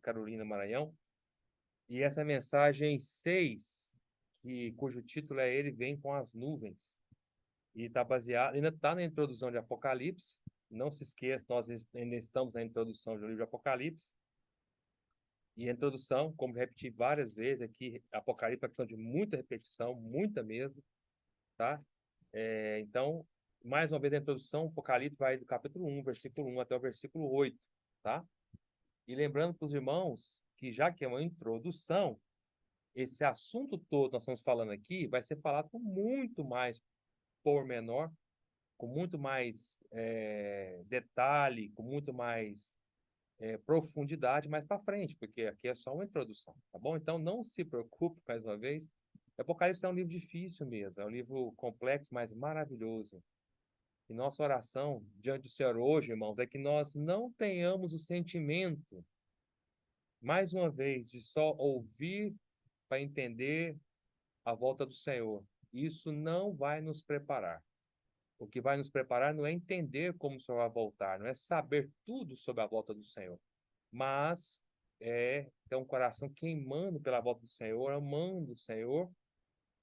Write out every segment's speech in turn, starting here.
Carolina, Maranhão. E essa mensagem 6, cujo título é Ele Vem com as Nuvens. E está baseado, ainda está na introdução de Apocalipse. Não se esqueça, nós ainda estamos na introdução do livro de Apocalipse. E a introdução, como repeti várias vezes aqui, Apocalipse é uma questão de muita repetição, muita mesmo, tá? Então, mais uma vez a introdução, Apocalipse vai do capítulo 1, versículo 1 até o versículo 8, tá? E lembrando para os irmãos que já que é uma introdução, esse assunto todo que nós estamos falando aqui vai ser falado com muito mais pormenor, com muito mais detalhe, com muito mais profundidade mais para frente, porque aqui é só uma introdução, tá bom? Então não se preocupe, mais uma vez. Apocalipse é um livro difícil mesmo, é um livro complexo, mas maravilhoso. E nossa oração diante do Senhor hoje, irmãos, é que nós não tenhamos o sentimento, mais uma vez, de só ouvir para entender a volta do Senhor. Isso não vai nos preparar. O que vai nos preparar não é entender como o Senhor vai voltar, não é saber tudo sobre a volta do Senhor, mas é ter um coração queimando pela volta do Senhor, amando o Senhor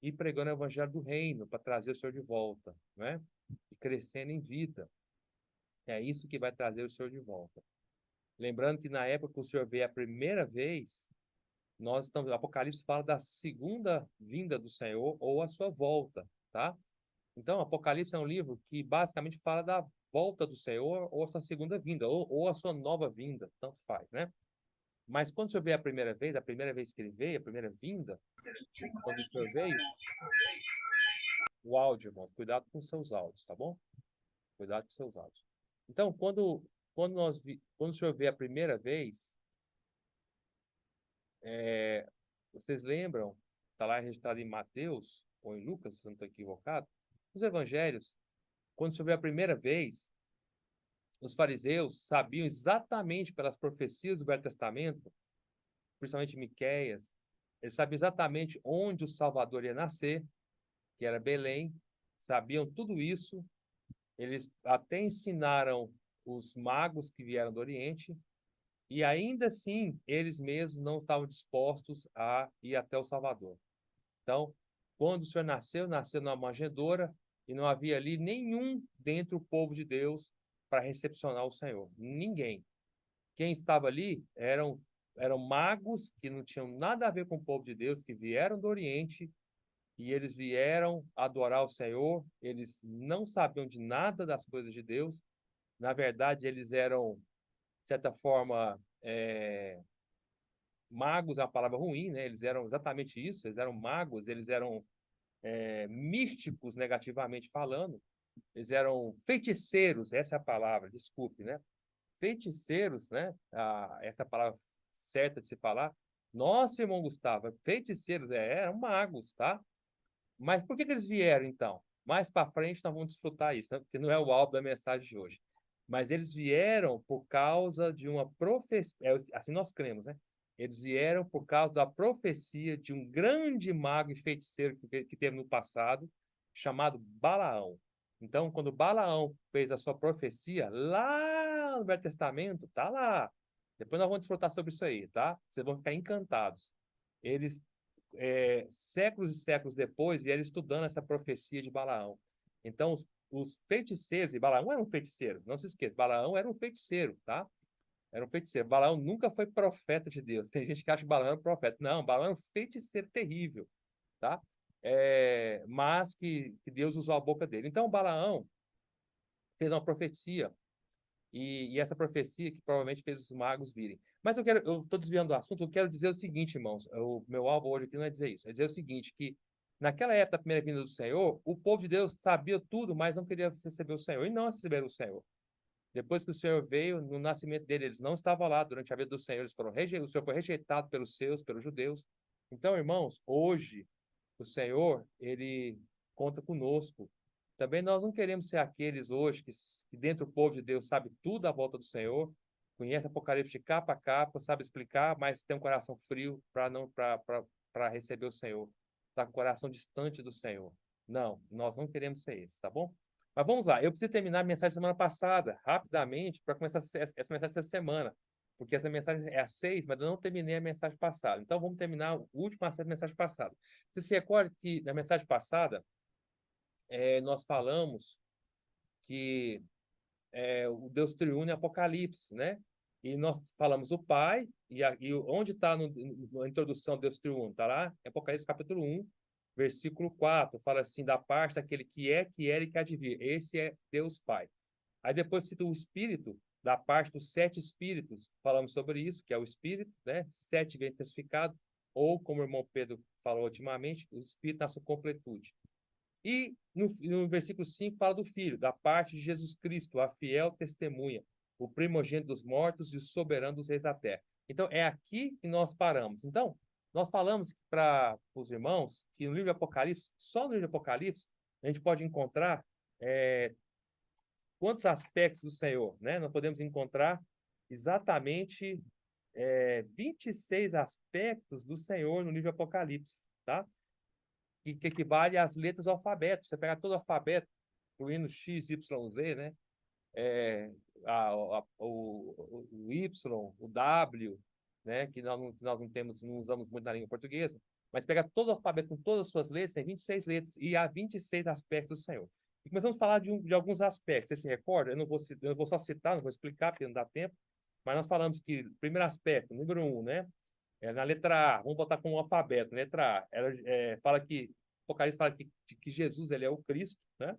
e pregando o evangelho do reino para trazer o Senhor de volta, né? E crescendo em vida. É isso que vai trazer o Senhor de volta. Lembrando que na época que o Senhor veio a primeira vez, nós estamos, o Apocalipse fala da segunda vinda do Senhor ou a sua volta, tá? Então, Apocalipse é um livro que basicamente fala da volta do Senhor ou a sua segunda vinda, ou a sua nova vinda, tanto faz, né? Mas quando o Senhor veio a primeira vez que ele veio, a primeira vinda, quando o Senhor veio, o áudio, irmão, cuidado com os seus áudios, tá bom? Cuidado com os seus áudios. Então, quando o Senhor veio a primeira vez, vocês lembram, está lá registrado em Mateus, ou em Lucas, se eu não estou equivocado, os evangelhos, quando o Senhor veio a primeira vez, os fariseus sabiam exatamente pelas profecias do Velho Testamento, principalmente Miqueias, eles sabiam exatamente onde o Salvador ia nascer, que era Belém, sabiam tudo isso. Eles até ensinaram os magos que vieram do Oriente, e ainda assim eles mesmos não estavam dispostos a ir até o Salvador. Então, quando o Senhor nasceu numa manjedoura, e não havia ali nenhum dentre o povo de Deus para recepcionar o Senhor. Ninguém. Quem estava ali eram magos que não tinham nada a ver com o povo de Deus, que vieram do Oriente, e eles vieram adorar o Senhor. Eles não sabiam de nada das coisas de Deus. Na verdade, eles eram, de certa forma, magos é uma palavra ruim, né? Eles eram exatamente isso, eles eram magos, eles eram místicos, negativamente falando. Eles eram feiticeiros, essa é a palavra, desculpe, né? Feiticeiros, né? Essa é a palavra certa de se falar. Nossa, irmão Gustavo, feiticeiros, eram magos, tá? Mas por que eles vieram, então? Mais para frente nós vamos desfrutar isso, né? Porque não é o alvo da mensagem de hoje. Mas eles vieram por causa de uma profecia, assim nós cremos, né? Eles vieram por causa da profecia de um grande mago e feiticeiro que teve no passado, chamado Balaão. Então, quando Balaão fez a sua profecia, lá no Velho Testamento, tá lá. Depois nós vamos desfrutar sobre isso aí, tá? Vocês vão ficar encantados. Eles séculos e séculos depois, vieram estudando essa profecia de Balaão. Então, os feiticeiros, e Balaão era um feiticeiro, não se esqueça, Balaão era um feiticeiro, tá? Era um feiticeiro. Balaão nunca foi profeta de Deus. Tem gente que acha que Balaão era um profeta. Não, Balaão era um feiticeiro terrível, tá? Mas que Deus usou a boca dele. Então, Balaão fez uma profecia e essa profecia que provavelmente fez os magos virem. Mas eu estou desviando do assunto, eu quero dizer o seguinte, irmãos, o meu alvo hoje aqui não é dizer isso, é dizer o seguinte, que naquela época da primeira vinda do Senhor, o povo de Deus sabia tudo, mas não queria receber o Senhor, e não receberam o Senhor. Depois que o Senhor veio, no nascimento dele, eles não estavam lá durante a vida do Senhor, o Senhor foi rejeitado pelos seus, pelos judeus. Então, irmãos, hoje, o Senhor, ele conta conosco. Também nós não queremos ser aqueles hoje que dentro do povo de Deus sabe tudo à volta do Senhor, conhece Apocalipse de capa a capa, sabe explicar, mas tem um coração frio para receber o Senhor. Está com o coração distante do Senhor. Não, nós não queremos ser esses, tá bom? Mas vamos lá, eu preciso terminar a mensagem da semana passada, rapidamente, para começar essa mensagem essa semana. porque essa mensagem é a 6, mas eu não terminei a mensagem passada. Então, vamos terminar o último aspecto da mensagem passada. Você se recorda que na mensagem passada, nós falamos que o Deus triuno é Apocalipse, né? E nós falamos do Pai, e onde está na introdução do Deus triuno? Está lá em Apocalipse capítulo 1, versículo 4, fala assim, da parte daquele que é, que era e que há de vir. Esse é Deus Pai. Aí depois cita o Espírito, da parte dos 7 Espíritos, falamos sobre isso, que é o Espírito, né? 7 bem intensificado, ou, como o irmão Pedro falou ultimamente, o Espírito na sua completude. E no versículo 5 fala do Filho, da parte de Jesus Cristo, a fiel testemunha, o primogênito dos mortos e o soberano dos reis da terra. Então, é aqui que nós paramos. Então, nós falamos para os irmãos que no livro de Apocalipse, só no livro de Apocalipse, a gente pode encontrar quantos aspectos do Senhor, né? Nós podemos encontrar exatamente 26 aspectos do Senhor no livro de Apocalipse, tá? Que equivale às letras do alfabeto. Você pega todo o alfabeto, incluindo X, Y, Z, né? É, o Y, o W, né? Que nós não temos, não usamos muito na língua portuguesa, mas pega todo o alfabeto com todas as suas letras, tem 26 letras, e há 26 aspectos do Senhor. E começamos a falar de alguns aspectos. Você se recorda? Eu não vou só citar, não vou explicar, porque não dá tempo, mas nós falamos que, primeiro aspecto, número 1, né? Na letra A, vamos botar como um alfabeto, letra A, ela fala que, Apocalipse fala que Jesus ele é o Cristo, né?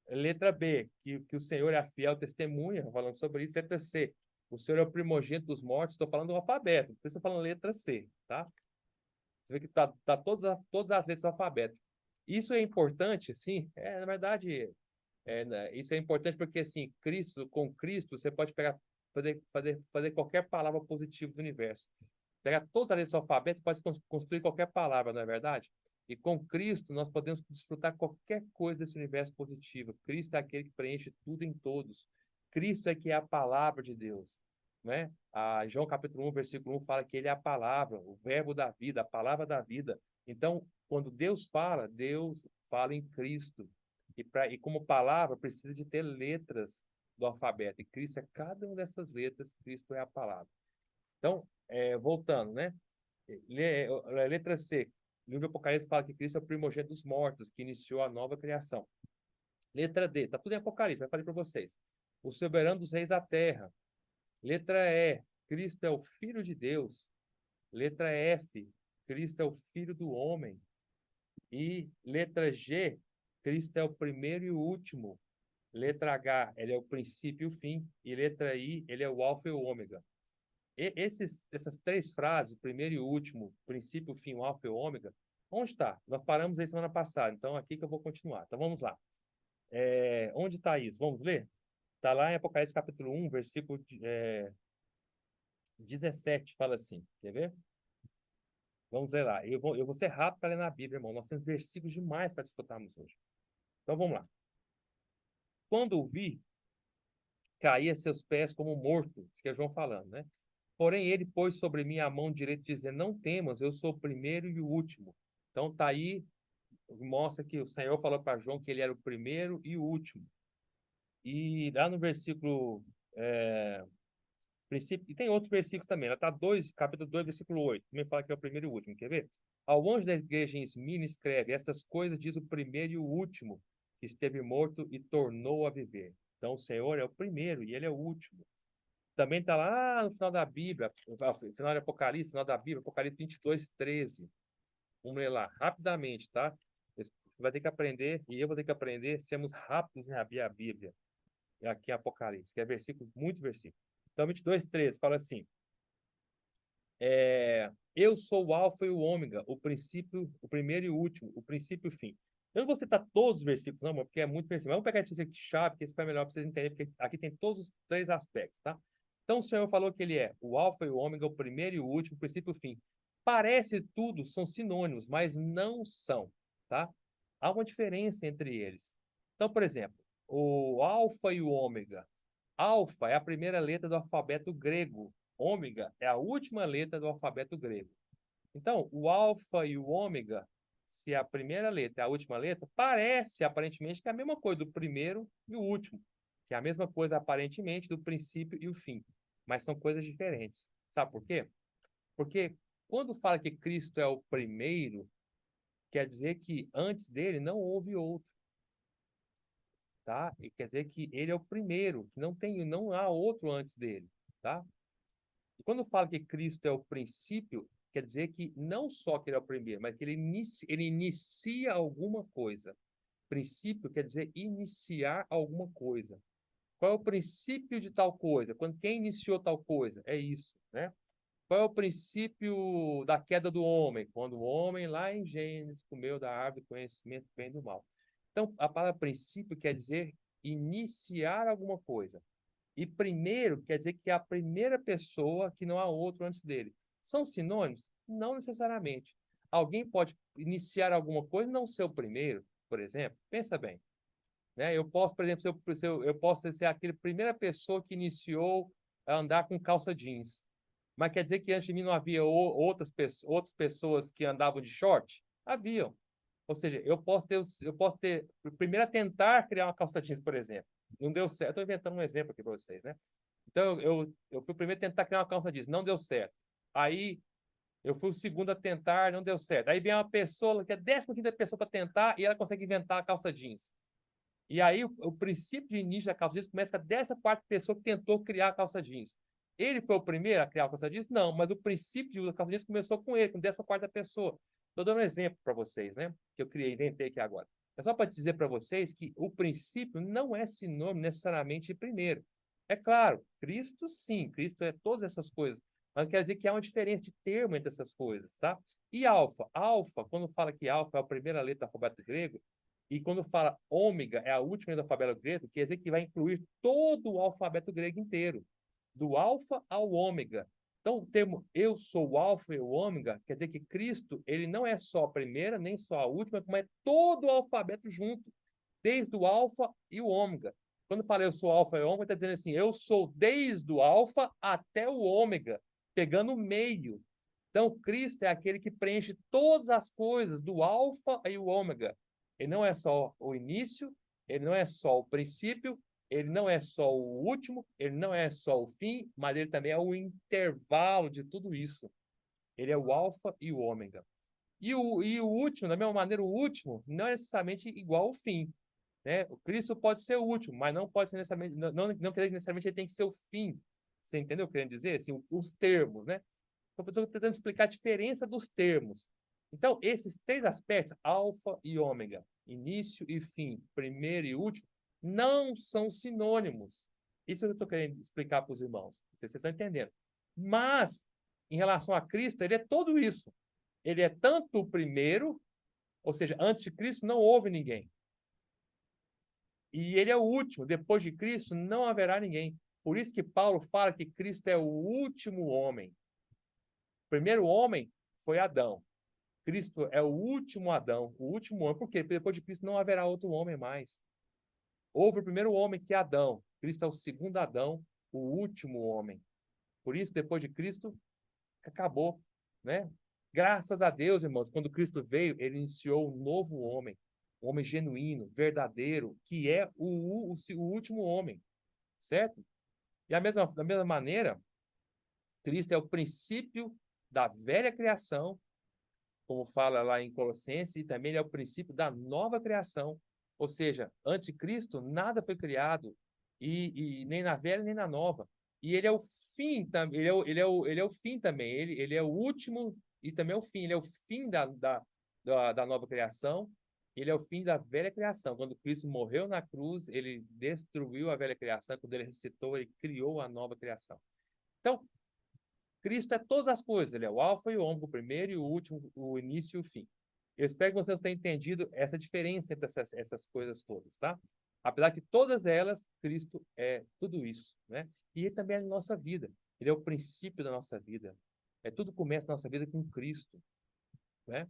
Letra B, que o Senhor é a fiel testemunha, falando sobre isso. Letra C, o Senhor é o primogênito dos mortos, estou falando do alfabeto, por isso estou falando letra C, tá? Você vê que tá todas as letras do alfabeto. Isso é importante, sim, na verdade, né, isso é importante porque, assim, com Cristo, você pode fazer qualquer palavra positiva do universo. Pegar todas as letras do alfabeto e pode construir qualquer palavra, não é verdade? E com Cristo, nós podemos desfrutar qualquer coisa desse universo positivo. Cristo é aquele que preenche tudo em todos. Cristo é que é a palavra de Deus, né? João capítulo 1, versículo 1 fala que ele é a palavra, o verbo da vida, a palavra da vida. Então, quando Deus fala em Cristo. E como palavra, precisa de ter letras do alfabeto. E Cristo é cada uma dessas letras, Cristo é a palavra. Então, voltando, né? Letra C. O livro do Apocalipse fala que Cristo é o primogênito dos mortos, que iniciou a nova criação. Letra D. Está tudo em Apocalipse, vai falar para vocês. O soberano dos reis da terra. Letra E. Cristo é o Filho de Deus. Letra F. Cristo é o Filho do homem. E letra G. Cristo é o primeiro e o último. Letra H. Ele é o princípio e o fim. E letra I. Ele é o alfa e o ômega. Essas 3 frases, o primeiro e o último, princípio, fim, o alfa e o ômega, onde está? Nós paramos aí semana passada, então aqui que eu vou continuar. Então vamos lá. Onde está isso? Vamos ler? Está lá em Apocalipse capítulo 1, versículo 17, fala assim. Quer ver? Vamos ler lá. Eu vou ser rápido para ler na Bíblia, irmão. Nós temos versículos demais para desfrutarmos hoje. Então vamos lá. Quando o vi, caí a seus pés como morto, isso que é João falando, né? Porém, ele pôs sobre mim a mão direita, dizendo: Não temas, eu sou o primeiro e o último. Então, tá aí, mostra que o Senhor falou para João que ele era o primeiro e o último. E lá no versículo. Princípio, e tem outros versículos também. Lá está capítulo 2, versículo 8. Também fala que é o primeiro e o último. Quer ver? Ao anjo da igreja em Esmirna escreve: Estas coisas diz o primeiro e o último, que esteve morto e tornou a viver. Então, o Senhor é o primeiro e ele é o último. Também está lá no final da Bíblia, no final de Apocalipse, final da Bíblia, Apocalipse 22, 13. Vamos ler lá, rapidamente, tá? Você vai ter que aprender, e eu vou ter que aprender, sermos rápidos em abrir a Bíblia. Aqui em Apocalipse, que é versículo, muito versículo. Então, 22, 13, fala assim: Eu sou o Alfa e o Ômega, o princípio, o primeiro e o último, o princípio e o fim. Eu não vou citar todos os versículos, não, porque é muito versículo. Vamos pegar esse versículo de chave, que esse fica melhor para vocês entenderem, porque aqui tem todos os 3 aspectos, tá? Então, o Senhor falou que ele é o Alfa e o Ômega, o primeiro e o último, o princípio e o fim. Parece tudo, são sinônimos, mas não são, tá? Há uma diferença entre eles. Então, por exemplo, o Alfa e o Ômega. Alfa é a primeira letra do alfabeto grego. Ômega é a última letra do alfabeto grego. Então, o alfa e o ômega, se a primeira letra é a última letra, parece aparentemente que é a mesma coisa do primeiro e o último, que é a mesma coisa aparentemente do princípio e o fim. mas são coisas diferentes. Sabe por quê? Porque quando fala que Cristo é o primeiro, quer dizer que antes dele não houve outro, tá? E quer dizer que ele é o primeiro, que não há outro antes dele, tá? E quando fala que Cristo é o princípio, quer dizer que não só que ele é o primeiro, mas que ele inicia alguma coisa. Princípio quer dizer iniciar alguma coisa. Qual é o princípio de tal coisa? Quem iniciou tal coisa? É isso, né? Qual é o princípio da queda do homem? Quando o homem, lá em Gênesis, comeu da árvore do conhecimento do bem e do mal. Então, a palavra princípio quer dizer iniciar alguma coisa. E primeiro quer dizer que é a primeira pessoa, que não há outro antes dele. São sinônimos? Não necessariamente. Alguém pode iniciar alguma coisa e não ser o primeiro, por exemplo. Pensa bem, né? Eu posso, por exemplo, eu posso ser aquele primeira pessoa que iniciou a andar com calça jeans. Mas quer dizer que antes de mim não havia outras pessoas que andavam de short? Haviam. Ou seja, eu posso ter, primeiro a tentar criar uma calça jeans, por exemplo. Não deu certo. Estou inventando um exemplo aqui para vocês, né? Então, eu fui o primeiro a tentar criar uma calça jeans, não deu certo. Aí, eu fui o segundo a tentar, não deu certo. Aí vem uma pessoa, que é a 15ª pessoa para tentar, e ela consegue inventar a calça jeans. E aí, o princípio de início da calça jeans começa com a 14ª pessoa que tentou criar a calça jeans. Ele foi o primeiro a criar a calça jeans? Não, mas o princípio de uso da calça jeans começou com ele, com a 14ª pessoa. Estou dando um exemplo para vocês, né? Que eu inventei aqui agora. É só para dizer para vocês que o princípio não é sinônimo necessariamente de primeiro. É claro, Cristo sim, Cristo é todas essas coisas. Mas quer dizer que há uma diferença de termo entre essas coisas, tá? E alfa? Alfa, quando fala que alfa é a primeira letra do alfabeto grego, e quando fala ômega é a última letra do alfabeto grego, quer dizer que vai incluir todo o alfabeto grego inteiro, do alfa ao ômega. Então, o termo eu sou o alfa e o ômega quer dizer que Cristo, ele não é só a primeira, nem só a última, como é todo o alfabeto junto, desde o alfa e o ômega. Quando fala eu sou alfa e ômega, está dizendo assim, eu sou desde o alfa até o ômega, pegando o meio. Então, Cristo é aquele que preenche todas as coisas do alfa e o ômega. Ele não é só o início, ele não é só o princípio, ele não é só o último, ele não é só o fim, mas ele também é o intervalo de tudo isso. Ele é o alfa e o ômega. E o último, da mesma maneira, o último não é necessariamente igual ao fim, né? O Cristo pode ser o último, mas não pode ser necessariamente, não quer dizer que necessariamente ele tem que ser o fim. Você entendeu o que eu quero dizer? Assim, os termos, né? Eu estou tentando explicar a diferença dos termos. Então, esses três aspectos, alfa e ômega, início e fim, primeiro e último, não são sinônimos. Isso eu estou querendo explicar para os irmãos. Vocês estão entendendo. Mas, em relação a Cristo, ele é tudo isso. Ele é tanto o primeiro, ou seja, antes de Cristo não houve ninguém. E ele é o último. Depois de Cristo não haverá ninguém. Por isso que Paulo fala que Cristo é o último homem. O primeiro homem foi Adão. Cristo é o último Adão, o último homem. Por quê? Porque depois de Cristo não haverá outro homem mais. Houve o primeiro homem, que é Adão. Cristo é o segundo Adão, o último homem. Por isso, depois de Cristo, acabou, né? Graças a Deus, irmãos, quando Cristo veio, ele iniciou um novo homem, um homem genuíno, verdadeiro, que é o último homem, certo? E da mesma maneira, Cristo é o princípio da velha criação, como fala lá em Colossenses, e também ele é o princípio da nova criação. Ou seja, antes de Cristo, nada foi criado, e nem na velha nem na nova. E ele é o fim, ele é o fim também, ele é o último e também é o fim, ele é o fim da nova criação, ele é o fim da velha criação. Quando Cristo morreu na cruz, ele destruiu a velha criação, quando ele ressuscitou, ele criou a nova criação. Então, Cristo é todas as coisas, ele é o alfa e o ômega, o primeiro e o último, o início e o fim. Eu espero que vocês tenham entendido essa diferença entre essas coisas todas, tá? Apesar que todas elas, Cristo é tudo isso, né? E ele também é a nossa vida. Ele é o princípio da nossa vida. Tudo começa na nossa vida com Cristo, né?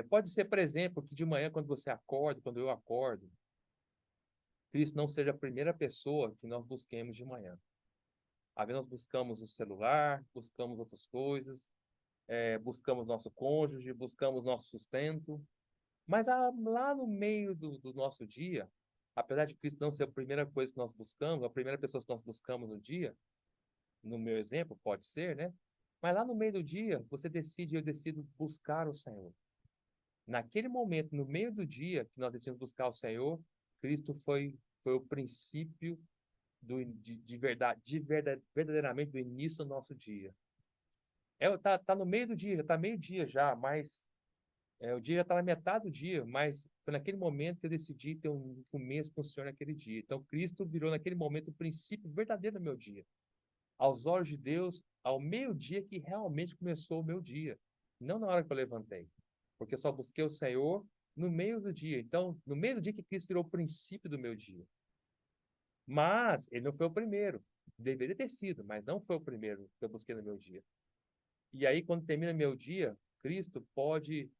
Pode ser, por exemplo, que de manhã, quando você acorda, quando eu acordo, Cristo não seja a primeira pessoa que nós busquemos de manhã. Às vezes nós buscamos o celular, buscamos outras coisas, buscamos nosso cônjuge, buscamos nosso sustento, mas lá no meio do nosso dia, apesar de Cristo não ser a primeira coisa que nós buscamos, a primeira pessoa que nós buscamos no dia, no meu exemplo, pode ser, né? Mas lá no meio do dia, você decide, eu decido buscar o Senhor. Naquele momento, no meio do dia, que nós decidimos buscar o Senhor, Cristo foi o princípio de verdade, verdadeiramente do início do nosso dia. Tá no meio do dia, já tá meio-dia já, mas o dia já está na metade do dia, mas foi naquele momento que eu decidi ter um começo com o Senhor naquele dia. Então, Cristo virou naquele momento o princípio verdadeiro do meu dia. Aos olhos de Deus, ao meio-dia que realmente começou o meu dia. Não na hora que eu levantei. Porque eu só busquei o Senhor no meio do dia. Então, no meio do dia que Cristo virou o princípio do meu dia. Mas, ele não foi o primeiro. Deveria ter sido, mas não foi o primeiro que eu busquei no meu dia. E aí, quando termina meu dia, Cristo pode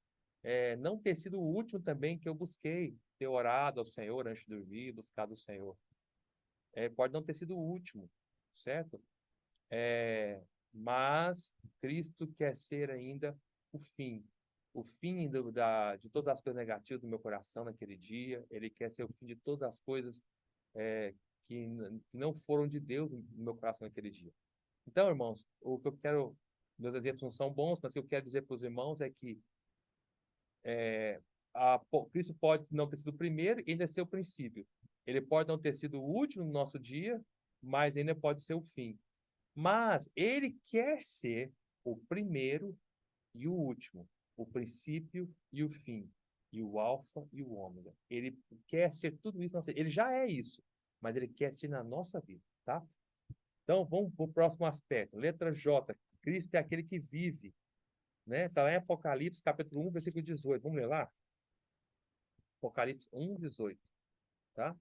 não ter sido o último também que eu busquei, ter orado ao Senhor antes de dormir, buscado o Senhor. Pode não ter sido o último, certo? Mas Cristo quer ser ainda o fim de todas as coisas negativas do meu coração naquele dia. Ele quer ser o fim de todas as coisas é, que não foram de Deus no meu coração naquele dia. Então, irmãos, o que eu quero, meus exemplos não são bons, mas o que eu quero dizer para os irmãos é que é, Cristo pode não ter sido o primeiro e ainda ser o princípio. Ele pode não ter sido o último no nosso dia, mas ainda pode ser o fim. Mas ele quer ser o primeiro e o último, o princípio e o fim, e o alfa e o ômega. Ele quer ser tudo isso, ele já é isso, mas ele quer ser na nossa vida, tá? Então, vamos para o próximo aspecto. Letra J. Cristo é aquele que vive, né? Está lá em Apocalipse, capítulo 1, versículo 18. Vamos ler lá? Apocalipse 1, 18, tá?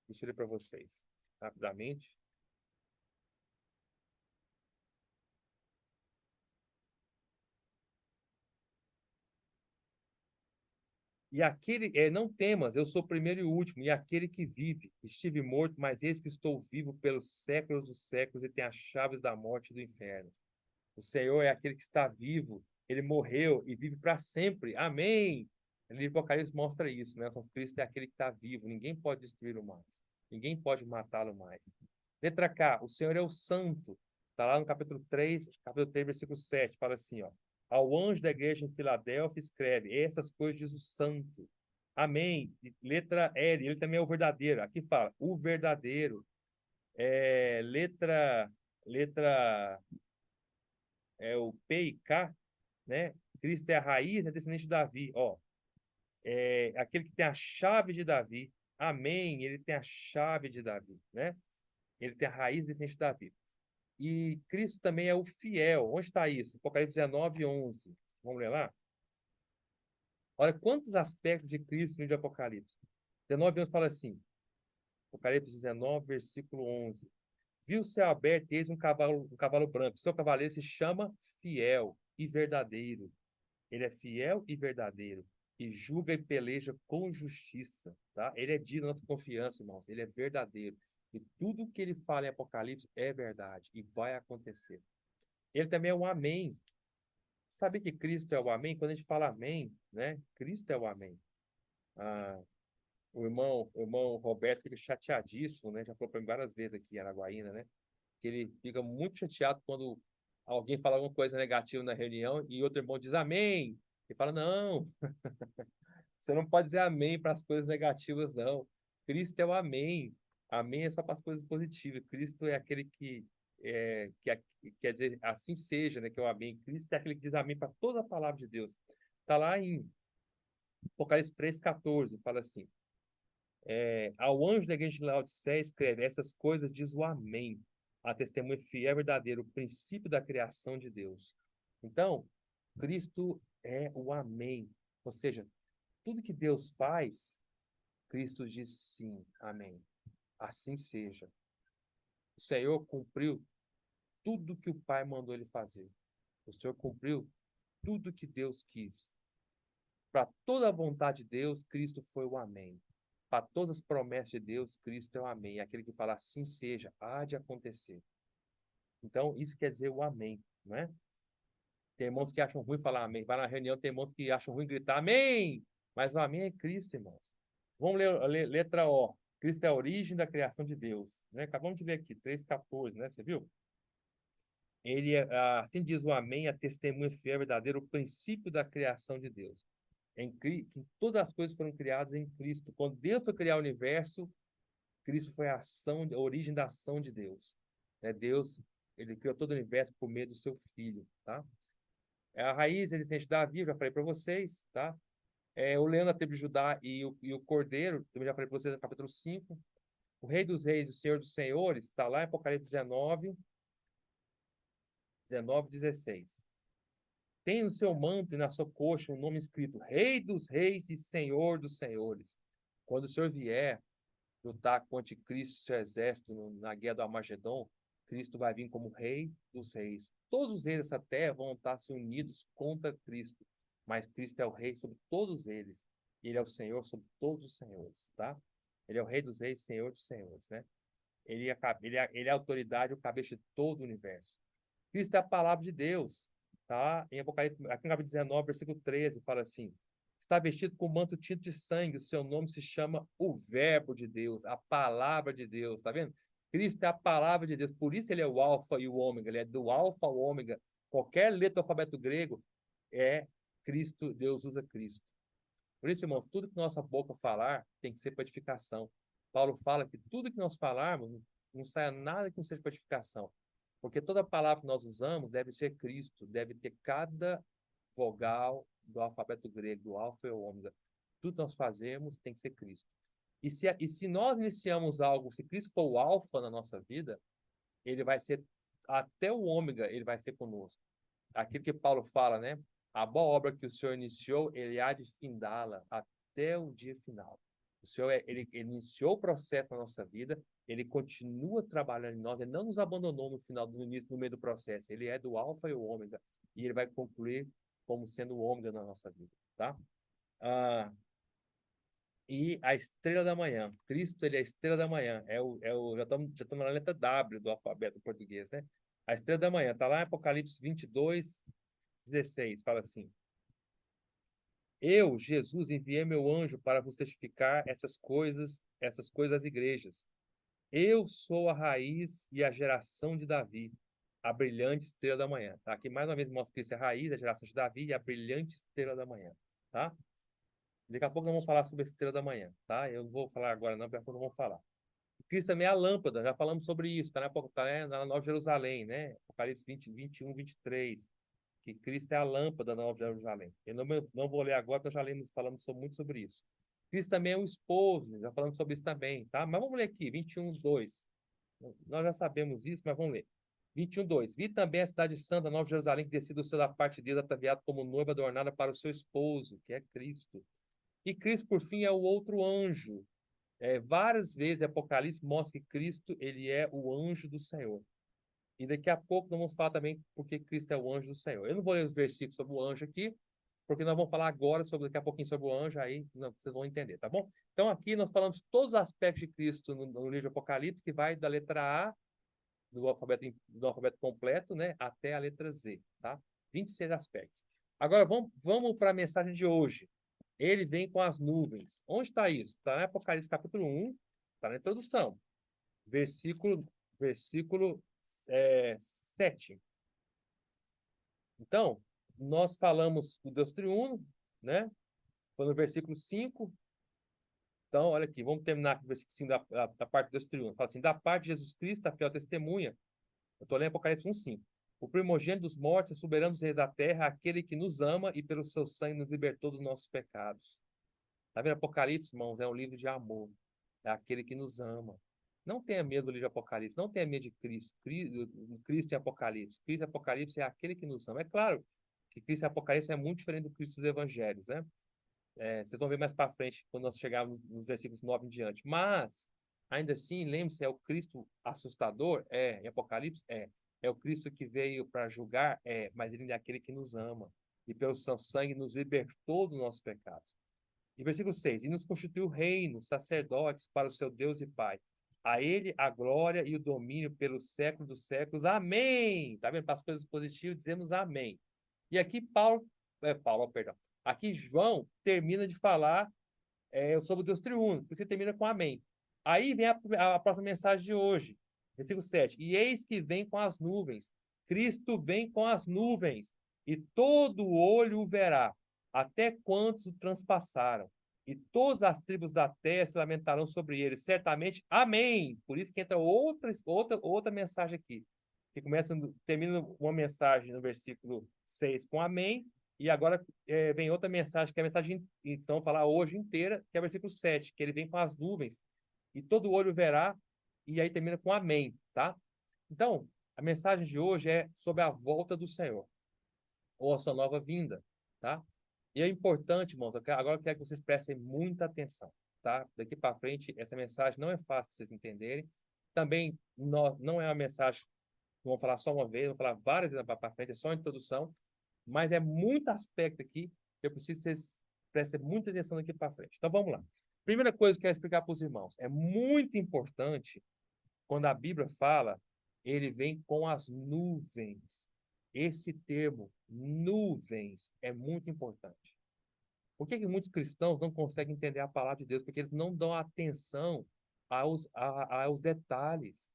Deixa eu ler para vocês, rapidamente. E aquele, não temas, eu sou o primeiro e o último, e aquele que vive. Estive morto, mas eis que estou vivo pelos séculos dos séculos e tenho as chaves da morte e do inferno. O Senhor é aquele que está vivo, ele morreu e vive para sempre. Amém. O livro do Apocalipse mostra isso, né? São Cristo é aquele que está vivo, ninguém pode destruí-lo mais, ninguém pode matá-lo mais. Letra K, o Senhor é o santo. Está lá no capítulo 3, versículo 7, fala assim, ó. Ao anjo da igreja em Filadélfia escreve, essas coisas diz o santo. Amém. Letra L, ele também é o verdadeiro. Aqui fala, o verdadeiro. Letra o P e K, né? Cristo é a raiz, é descendente de Davi. Ó, aquele que tem a chave de Davi. Amém. Ele tem a chave de Davi, né? Ele tem a raiz descendente de Davi. E Cristo também é o fiel. Onde está isso? Apocalipse 19, 11. Vamos ler lá? Olha quantos aspectos de Cristo no livro de Apocalipse. 19, 11 fala assim. Apocalipse 19, versículo 11. Viu o céu aberto e eis um cavalo branco. Seu cavaleiro se chama Fiel e Verdadeiro. Ele é fiel e verdadeiro. E julga e peleja com justiça. Tá? Ele é digno da nossa confiança, irmãos. Ele é verdadeiro. E tudo que ele fala em Apocalipse é verdade. E vai acontecer. Ele também é o Amém. Sabe que Cristo é o Amém? Quando a gente fala Amém, né? Cristo é o Amém. Ah, o irmão Roberto fica chateadíssimo, né? Já falou para mim várias vezes aqui em Araguaína, né? Que ele fica muito chateado quando alguém fala alguma coisa negativa na reunião e outro irmão diz Amém. Ele fala, não, você não pode dizer amém para as coisas negativas, não. Cristo é o amém. Amém é só para as coisas positivas. Cristo é aquele que quer dizer assim seja, né? Que é o amém. Cristo é aquele que diz amém para toda a palavra de Deus. Está lá em Apocalipse 3,14, fala assim: ao anjo da igreja de Laodiceia escreve: essas coisas diz o amém. A testemunha fiel e verdadeira, o princípio da criação de Deus. Então, Cristo é o amém. Ou seja, tudo que Deus faz, Cristo diz sim, amém. Assim seja. O Senhor cumpriu tudo que o Pai mandou ele fazer. O Senhor cumpriu tudo que Deus quis. Para toda a vontade de Deus, Cristo foi o amém. Para todas as promessas de Deus, Cristo é o amém. É aquele que fala assim seja, há de acontecer. Então, isso quer dizer o amém, não é? Tem irmãos que acham ruim falar amém. Vai na reunião, tem irmãos que acham ruim gritar amém. Mas o amém é Cristo, irmãos. Vamos ler letra O. Cristo é a origem da criação de Deus, né? Acabamos de ler aqui, 3,14, né? Você viu? Ele é, assim diz o Amém, a testemunha fiel e verdadeira, o princípio da criação de Deus. Que todas as coisas foram criadas em Cristo. Quando Deus foi criar o universo, Cristo foi a ação, a origem da ação de Deus. Né? Deus, ele criou todo o universo por meio do seu Filho, tá? É a raiz existente de Davi, eu já falei para vocês, tá? O leão da tribo de Judá e o cordeiro, também já falei para vocês no capítulo 5. O Rei dos Reis, o Senhor dos Senhores, está lá em Apocalipse 19, 16. Tem no seu manto e na sua coxa um nome escrito: Rei dos Reis e Senhor dos Senhores. Quando o Senhor vier lutar contra o anticristo e seu exército na guerra do Armagedon, Cristo vai vir como Rei dos Reis. Todos os reis dessa terra vão estar se unidos contra Cristo, mas Cristo é o Rei sobre todos eles. Ele é o Senhor sobre todos os senhores, tá? Ele é o Rei dos Reis, Senhor dos Senhores, né? Ele é a autoridade, o cabeça de todo o universo. Cristo é a palavra de Deus, tá? Em Apocalipse, aqui no capítulo 19, versículo 13, fala assim: está vestido com manto tinto de sangue, o seu nome se chama o Verbo de Deus, a palavra de Deus, tá vendo? Cristo é a palavra de Deus, por isso ele é o alfa e o ômega, ele é do alfa ao ômega. Qualquer letra do alfabeto grego é Cristo, Deus usa Cristo. Por isso, irmãos, tudo que nossa boca falar tem que ser para edificação. Paulo fala que tudo que nós falarmos, não saia nada que não seja para edificação. Porque toda palavra que nós usamos deve ser Cristo, deve ter cada vogal do alfabeto grego, do alfa e o ômega. Tudo que nós fazemos tem que ser Cristo. E se nós iniciamos algo, se Cristo for o alfa na nossa vida, ele vai ser até o ômega, ele vai ser conosco. Aquilo que Paulo fala, né? A boa obra que o Senhor iniciou, ele há de findá-la até o dia final. O Senhor, ele iniciou o processo na nossa vida, ele continua trabalhando em nós, ele não nos abandonou no final, no início, no meio do processo. Ele é do alfa e o ômega, e ele vai concluir como sendo o ômega na nossa vida, tá? Ah, e a estrela da manhã. Cristo, ele é a estrela da manhã. Já estamos na letra W do alfabeto português, né? A estrela da manhã. Está lá em Apocalipse 22, 16. Fala assim: Eu, Jesus, enviei meu anjo para vos testificar essas coisas às igrejas. Eu sou a raiz e a geração de Davi, a brilhante estrela da manhã. Tá? Aqui mais uma vez mostra que isso é a raiz, a geração de Davi e a brilhante estrela da manhã. Tá? Daqui a pouco nós vamos falar sobre a estrela da manhã, tá? Eu não vou falar agora, não, daqui a pouco nós vamos falar. Cristo também é a lâmpada, já falamos sobre isso, tá na Nova Jerusalém, né? Apocalipse 20, 21, 23, que Cristo é a lâmpada da Nova Jerusalém. Eu não vou ler agora, porque nós já falamos muito sobre isso. Cristo também é o esposo, já falamos sobre isso também, tá? Mas vamos ler aqui, 21, 2. Nós já sabemos isso, mas vamos ler. 21, 2. Vi também a cidade santa, Nova Jerusalém, que descia do céu da parte de Deus, ataviada como noiva adornada para o seu esposo, que é Cristo. E Cristo, por fim, é o outro anjo. Várias vezes Apocalipse mostra que Cristo ele é o anjo do Senhor. E daqui a pouco nós vamos falar também porque Cristo é o anjo do Senhor. Eu não vou ler os versículos sobre o anjo aqui, porque nós vamos falar agora daqui a pouquinho sobre o anjo, aí vocês vão entender, tá bom? Então aqui nós falamos todos os aspectos de Cristo no livro de Apocalipse, que vai da letra A do alfabeto completo, né, até a letra Z, tá? 26 aspectos. Agora vamos para a mensagem de hoje. Ele vem com as nuvens. Onde está isso? Está em Apocalipse capítulo 1, está na introdução. Versículo 7. Então, nós falamos do Deus triuno, né? Foi no versículo 5. Então, olha aqui, vamos terminar com o versículo 5 da parte do Deus triuno. Fala assim: da parte de Jesus Cristo, a fiel testemunha. Eu estou lendo Apocalipse 1, 5. O primogênito dos mortos, soberano dos reis da terra, aquele que nos ama e pelo seu sangue nos libertou dos nossos pecados. Tá vendo? Apocalipse, irmãos, é um livro de amor. É aquele que nos ama. Não tenha medo do livro de Apocalipse. Não tenha medo de Cristo. Cristo em Apocalipse. Cristo em Apocalipse é aquele que nos ama. É claro que Cristo em Apocalipse é muito diferente do Cristo dos Evangelhos, né? Vocês vão ver mais para frente, quando nós chegarmos nos versículos 9 em diante. Mas, ainda assim, lembre-se, é o Cristo assustador? Em Apocalipse? É o Cristo que veio para julgar? Mas ele é aquele que nos ama. E pelo seu sangue nos libertou dos nossos pecados. E versículo 6: E nos constituiu reino, sacerdotes para o seu Deus e Pai. A ele a glória e o domínio pelos séculos dos séculos. Amém. Tá vendo? Para as coisas positivas, dizemos amém. E aqui perdão. Aqui João termina de falar sobre o Deus triuno, por isso ele termina com amém. Aí vem a próxima mensagem de hoje, versículo 7. E eis que vem com as nuvens. Cristo vem com as nuvens, e todo olho o verá, até quantos o transpassaram. E todas as tribos da terra se lamentarão sobre ele. Certamente, amém. Por isso que entra outra mensagem aqui. Que termina uma mensagem no versículo 6 com amém. E agora vem outra mensagem, que é a mensagem, então, falar hoje inteira, que é o versículo 7, que ele vem com as nuvens e todo olho verá, e aí termina com amém, tá? Então, a mensagem de hoje é sobre a volta do Senhor, ou a sua nova vinda, tá? E é importante, irmãos, agora eu quero que vocês prestem muita atenção, tá? Daqui para frente, essa mensagem não é fácil para vocês entenderem. Também não é uma mensagem que vou falar só uma vez, vou falar várias vezes para frente, é só uma introdução, mas é muito aspecto aqui que eu preciso que vocês prestem muita atenção daqui para frente. Então, vamos lá. Primeira coisa que eu quero explicar para os irmãos. É muito importante, quando a Bíblia fala, ele vem com as nuvens. Esse termo, nuvens, é muito importante. Por que muitos cristãos não conseguem entender a palavra de Deus? Porque eles não dão atenção aos detalhes.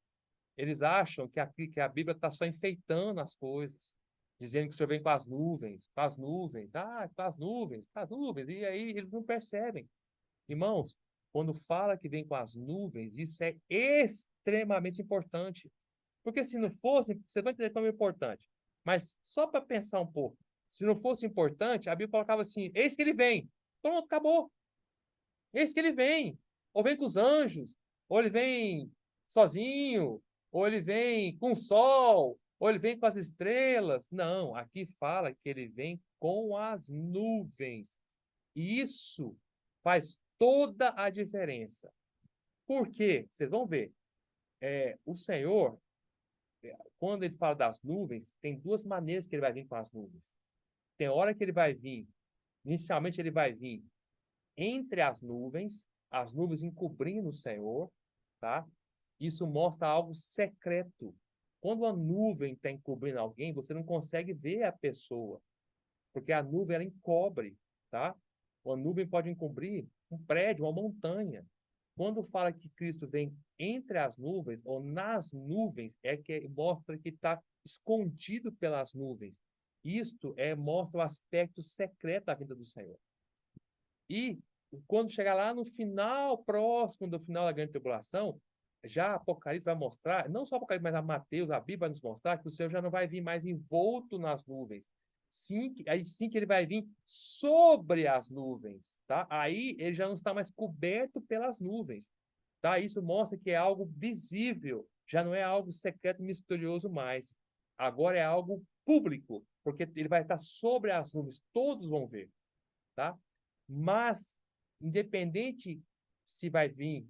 Eles acham que a Bíblia está só enfeitando as coisas, dizendo que o Senhor vem com as nuvens, com as nuvens, com as nuvens, e aí eles não percebem. Irmãos, quando fala que vem com as nuvens, isso é extremamente importante. Porque se não fosse, vocês vão entender como é importante. Mas só para pensar um pouco, se não fosse importante, a Bíblia colocava assim: eis que ele vem. Pronto, acabou. Eis que ele vem. Ou vem com os anjos, ou ele vem sozinho, ou ele vem com o sol, ou ele vem com as estrelas. Não, aqui fala que ele vem com as nuvens. E isso faz toda a diferença. Por quê? Vocês vão ver. O Senhor, quando ele fala das nuvens, tem duas maneiras que ele vai vir com as nuvens. Tem hora que ele vai vir, inicialmente ele vai vir entre as nuvens encobrindo o Senhor, tá? Isso mostra algo secreto. Quando a nuvem está encobrindo alguém, você não consegue ver a pessoa, porque a nuvem ela encobre, tá? Uma nuvem pode encobrir um prédio, uma montanha. Quando fala que Cristo vem entre as nuvens ou nas nuvens, é que mostra que está escondido pelas nuvens. Isto mostra o aspecto secreto da vida do Senhor. E quando chegar lá no final, próximo do final da grande tribulação, já Apocalipse vai mostrar, não só Apocalipse, mas a Mateus, a Bíblia vai nos mostrar que o Senhor já não vai vir mais envolto nas nuvens. Sim, aí sim que ele vai vir sobre as nuvens, tá? Aí ele já não está mais coberto pelas nuvens, tá? Isso mostra que é algo visível, já não é algo secreto, misterioso mais. Agora é algo público, porque ele vai estar sobre as nuvens, todos vão ver, tá? Mas, independente se vai vir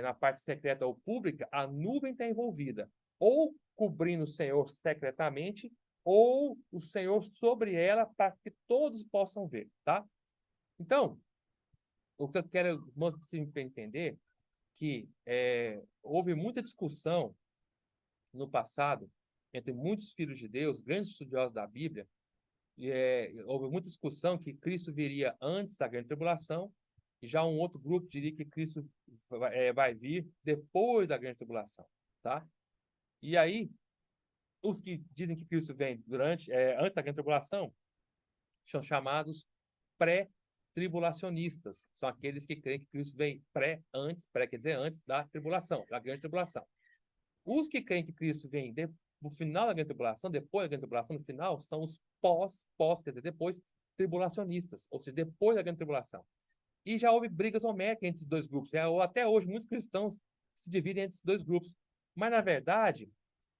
na parte secreta ou pública, a nuvem está envolvida, ou cobrindo o Senhor secretamente, ou o Senhor sobre ela para que todos possam ver, tá? Então, o que eu quero mostrar para entender que houve muita discussão no passado entre muitos filhos de Deus, grandes estudiosos da Bíblia, houve muita discussão que Cristo viria antes da grande tribulação, e já um outro grupo diria que Cristo vai vir depois da grande tribulação, tá? E aí, os que dizem que Cristo vem antes da grande tribulação são chamados pré-tribulacionistas. São aqueles que creem que Cristo vem quer dizer antes da tribulação, da grande tribulação. Os que creem que Cristo vem no final da grande tribulação, depois da grande tribulação, no final, são os quer dizer, depois, tribulacionistas, ou seja, depois da grande tribulação. E já houve brigas homéricas entre esses dois grupos. Até hoje, muitos cristãos se dividem entre esses dois grupos. Mas, na verdade,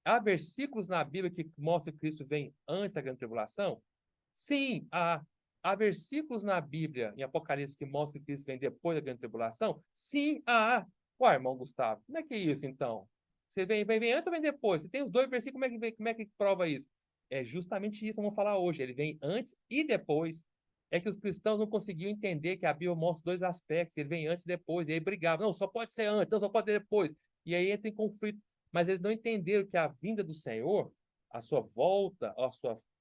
há versículos na Bíblia que mostram que Cristo vem antes da grande tribulação? Sim, há. Há versículos na Bíblia, em Apocalipse, que mostram que Cristo vem depois da grande tribulação? Sim, há. Ué, irmão Gustavo, como é que é isso, então? Você vem antes ou vem depois? Você tem os dois versículos, como é que prova isso? É justamente isso que vamos falar hoje. Ele vem antes e depois. É que os cristãos não conseguiam entender que a Bíblia mostra dois aspectos. Ele vem antes e depois. E aí brigavam. Não, só pode ser antes, não, só pode ser depois. E aí entra em conflito. Mas eles não entenderam que a vinda do Senhor, a sua volta,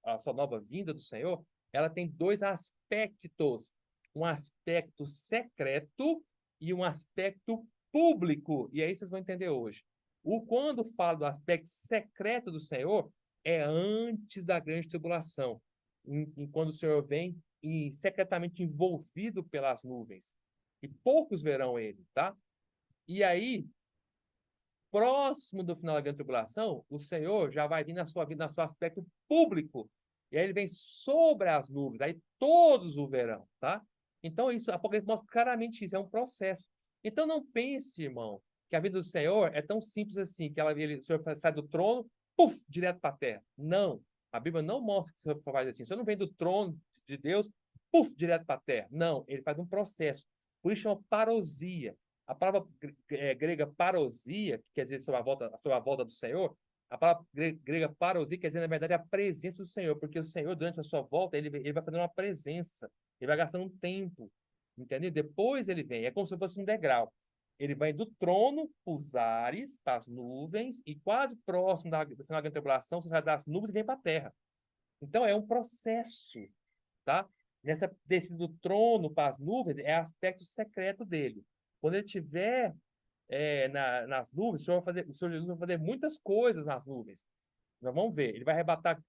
a sua nova vinda do Senhor, ela tem dois aspectos. Um aspecto secreto e um aspecto público. E aí vocês vão entender hoje. Quando fala do aspecto secreto do Senhor, é antes da grande tribulação. Quando o Senhor vem e secretamente envolvido pelas nuvens. E poucos verão ele, tá? E aí, próximo do final da grande tribulação, o Senhor já vai vir na sua vida, no seu aspecto público. E aí ele vem sobre as nuvens, aí todos o verão, tá? Então, isso, a Apocalipse mostra claramente isso, é um processo. Então, não pense, irmão, que a vida do Senhor é tão simples assim, que o Senhor sai do trono, puf, direto para a terra. Não, a Bíblia não mostra que o Senhor faz assim. O Senhor não vem do trono de Deus, puf, direto para a terra. Não, ele faz um processo. Por isso chama parousia. A palavra grega parousia, que quer dizer sobre a volta do Senhor, a palavra grega parousia quer dizer, na verdade, a presença do Senhor, porque o Senhor, durante a sua volta, ele vai fazendo uma presença, ele vai gastando um tempo, entendeu? Depois ele vem, é como se fosse um degrau. Ele vai do trono para os ares, para as nuvens, e quase próximo do final da tribulação, você sai das nuvens e vem para a terra. Então, é um processo, tá? Nessa descida do trono para as nuvens, é aspecto secreto dele. Quando ele estiver nas nuvens, o Senhor Jesus vai fazer muitas coisas nas nuvens. Nós vamos ver. Ele vai arrebatar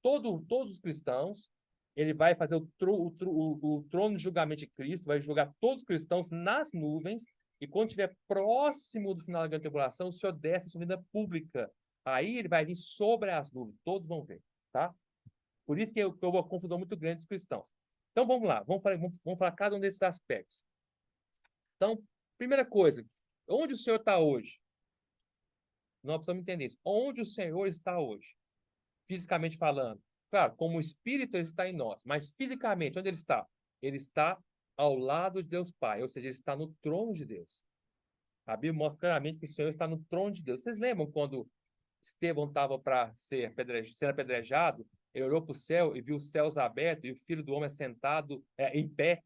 todos os cristãos, ele vai fazer o trono de julgamento de Cristo, vai julgar todos os cristãos nas nuvens, e quando estiver próximo do final da grande tribulação, o Senhor desce a sua vida pública. Aí ele vai vir sobre as nuvens, todos vão ver, tá? Por isso que houve uma confusão muito grande dos cristãos. Então vamos lá, vamos falar cada um desses aspectos. Então, primeira coisa, onde o Senhor está hoje? Nós precisamos entender isso. Onde o Senhor está hoje? Fisicamente falando. Claro, como espírito ele está em nós, mas fisicamente, onde ele está? Ele está ao lado de Deus Pai, ou seja, ele está no trono de Deus. A Bíblia mostra claramente que o Senhor está no trono de Deus. Vocês lembram quando Estevão estava para ser apedrejado? Ele olhou para o céu e viu os céus abertos e o Filho do Homem assentado em pé,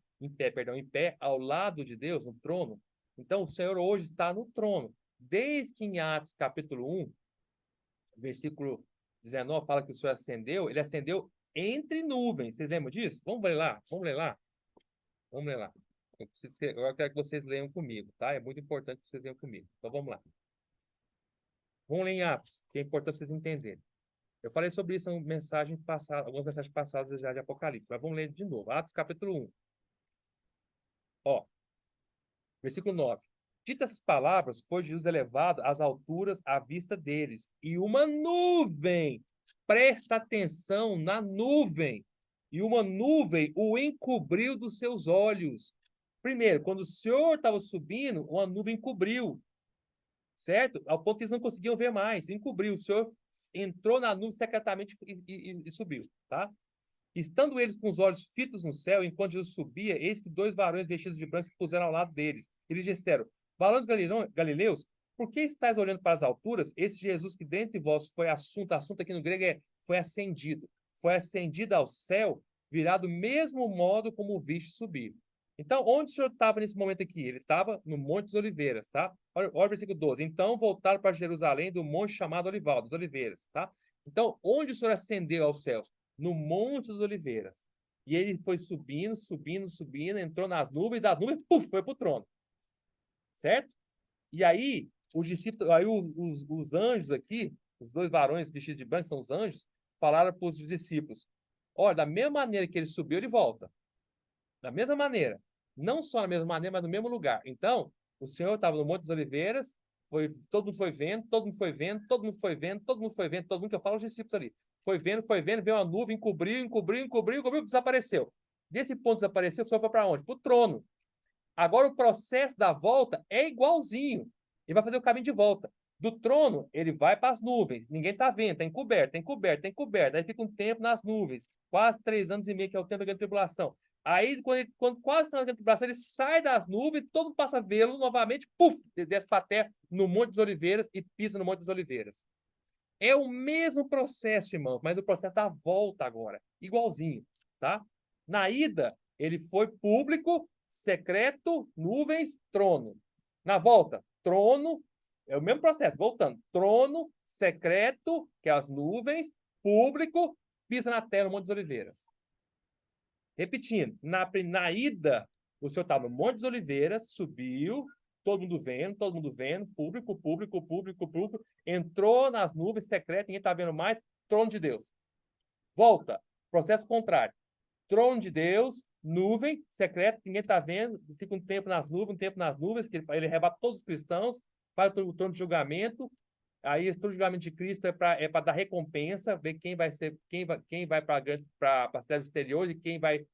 ao lado de Deus, no trono. Então, o Senhor hoje está no trono. Desde que em Atos, capítulo 1, versículo 19, fala que o Senhor ascendeu, ele ascendeu entre nuvens. Vocês lembram disso? Vamos ler lá, vamos ler lá. Vamos ler lá. Eu quero que vocês leiam comigo, tá? É muito importante que vocês leiam comigo. Então, vamos lá. Vamos ler em Atos, que é importante vocês entenderem. Eu falei sobre isso em algumas mensagens passadas já de Apocalipse, mas vamos ler de novo. Atos, capítulo 1. Ó, versículo 9. Ditas essas palavras, foi Jesus elevado às alturas à vista deles, e uma nuvem, presta atenção na nuvem, e uma nuvem o encobriu dos seus olhos. Primeiro, quando o Senhor estava subindo, uma nuvem cobriu, certo? Ao ponto que eles não conseguiam ver mais, encobriu. O Senhor entrou na nuvem secretamente e subiu, tá? Estando eles com os olhos fitos no céu, enquanto Jesus subia, eis que dois varões vestidos de branco se puseram ao lado deles. Eles disseram: varões galileus, por que estáis olhando para as alturas? Esse Jesus que dentre vós foi assunto aqui no grego foi ascendido ao céu, virá do mesmo modo como o viste subir. Então, onde o Senhor estava nesse momento aqui? Ele estava no Monte das Oliveiras, tá? Olha o versículo 12. Então voltaram para Jerusalém do monte chamado Olival, das Oliveiras, tá? Então, onde o Senhor ascendeu aos céus? No Monte das Oliveiras. E ele foi subindo, entrou nas nuvens, das nuvens, puf, foi para o trono. Certo? E aí, os discípulos, aí os anjos aqui, os dois varões vestidos de branco, são os anjos, falaram para os discípulos: olha, da mesma maneira que ele subiu, ele volta. Da mesma maneira. Não só da mesma maneira, mas no mesmo lugar. Então, o Senhor estava no Monte das Oliveiras, todo mundo foi vendo, todo mundo foi vendo, todo mundo foi vendo, todo mundo foi vendo, todo mundo que eu falo, os discípulos ali. Foi vendo, veio uma nuvem, encobriu, desapareceu. Desse ponto desapareceu, o Senhor foi para onde? Para o trono. Agora o processo da volta é igualzinho. Ele vai fazer o caminho de volta. Do trono, ele vai para as nuvens. Ninguém está vendo, está encoberto. Aí fica um tempo nas nuvens. Quase 3 anos e meio, que é o tempo da grande tribulação. Aí, quando quase final da grande tribulação, ele sai das nuvens, todo mundo passa a vê-lo novamente, puf, desce para a terra, no Monte das Oliveiras, e pisa no Monte das Oliveiras. É o mesmo processo, irmão, mas o processo da volta agora. Igualzinho, tá? Na ida, ele foi público, secreto, nuvens, trono. Na volta, trono, é o mesmo processo, voltando. Trono, secreto, que é as nuvens, público, pisa na terra, no Monte das Oliveiras. Repetindo, na ida, o Senhor estava no Monte das Oliveiras, subiu, todo mundo vendo, público, público, público, público, entrou nas nuvens secretas, ninguém está vendo mais, trono de Deus. Volta, processo contrário. Trono de Deus, nuvem secreta, ninguém está vendo, fica um tempo nas nuvens, que ele arrebata todos os cristãos, faz o trono de julgamento. Aí o trono de julgamento de Cristo é para dar recompensa, ver quem vai para a cidade exterior e quem vai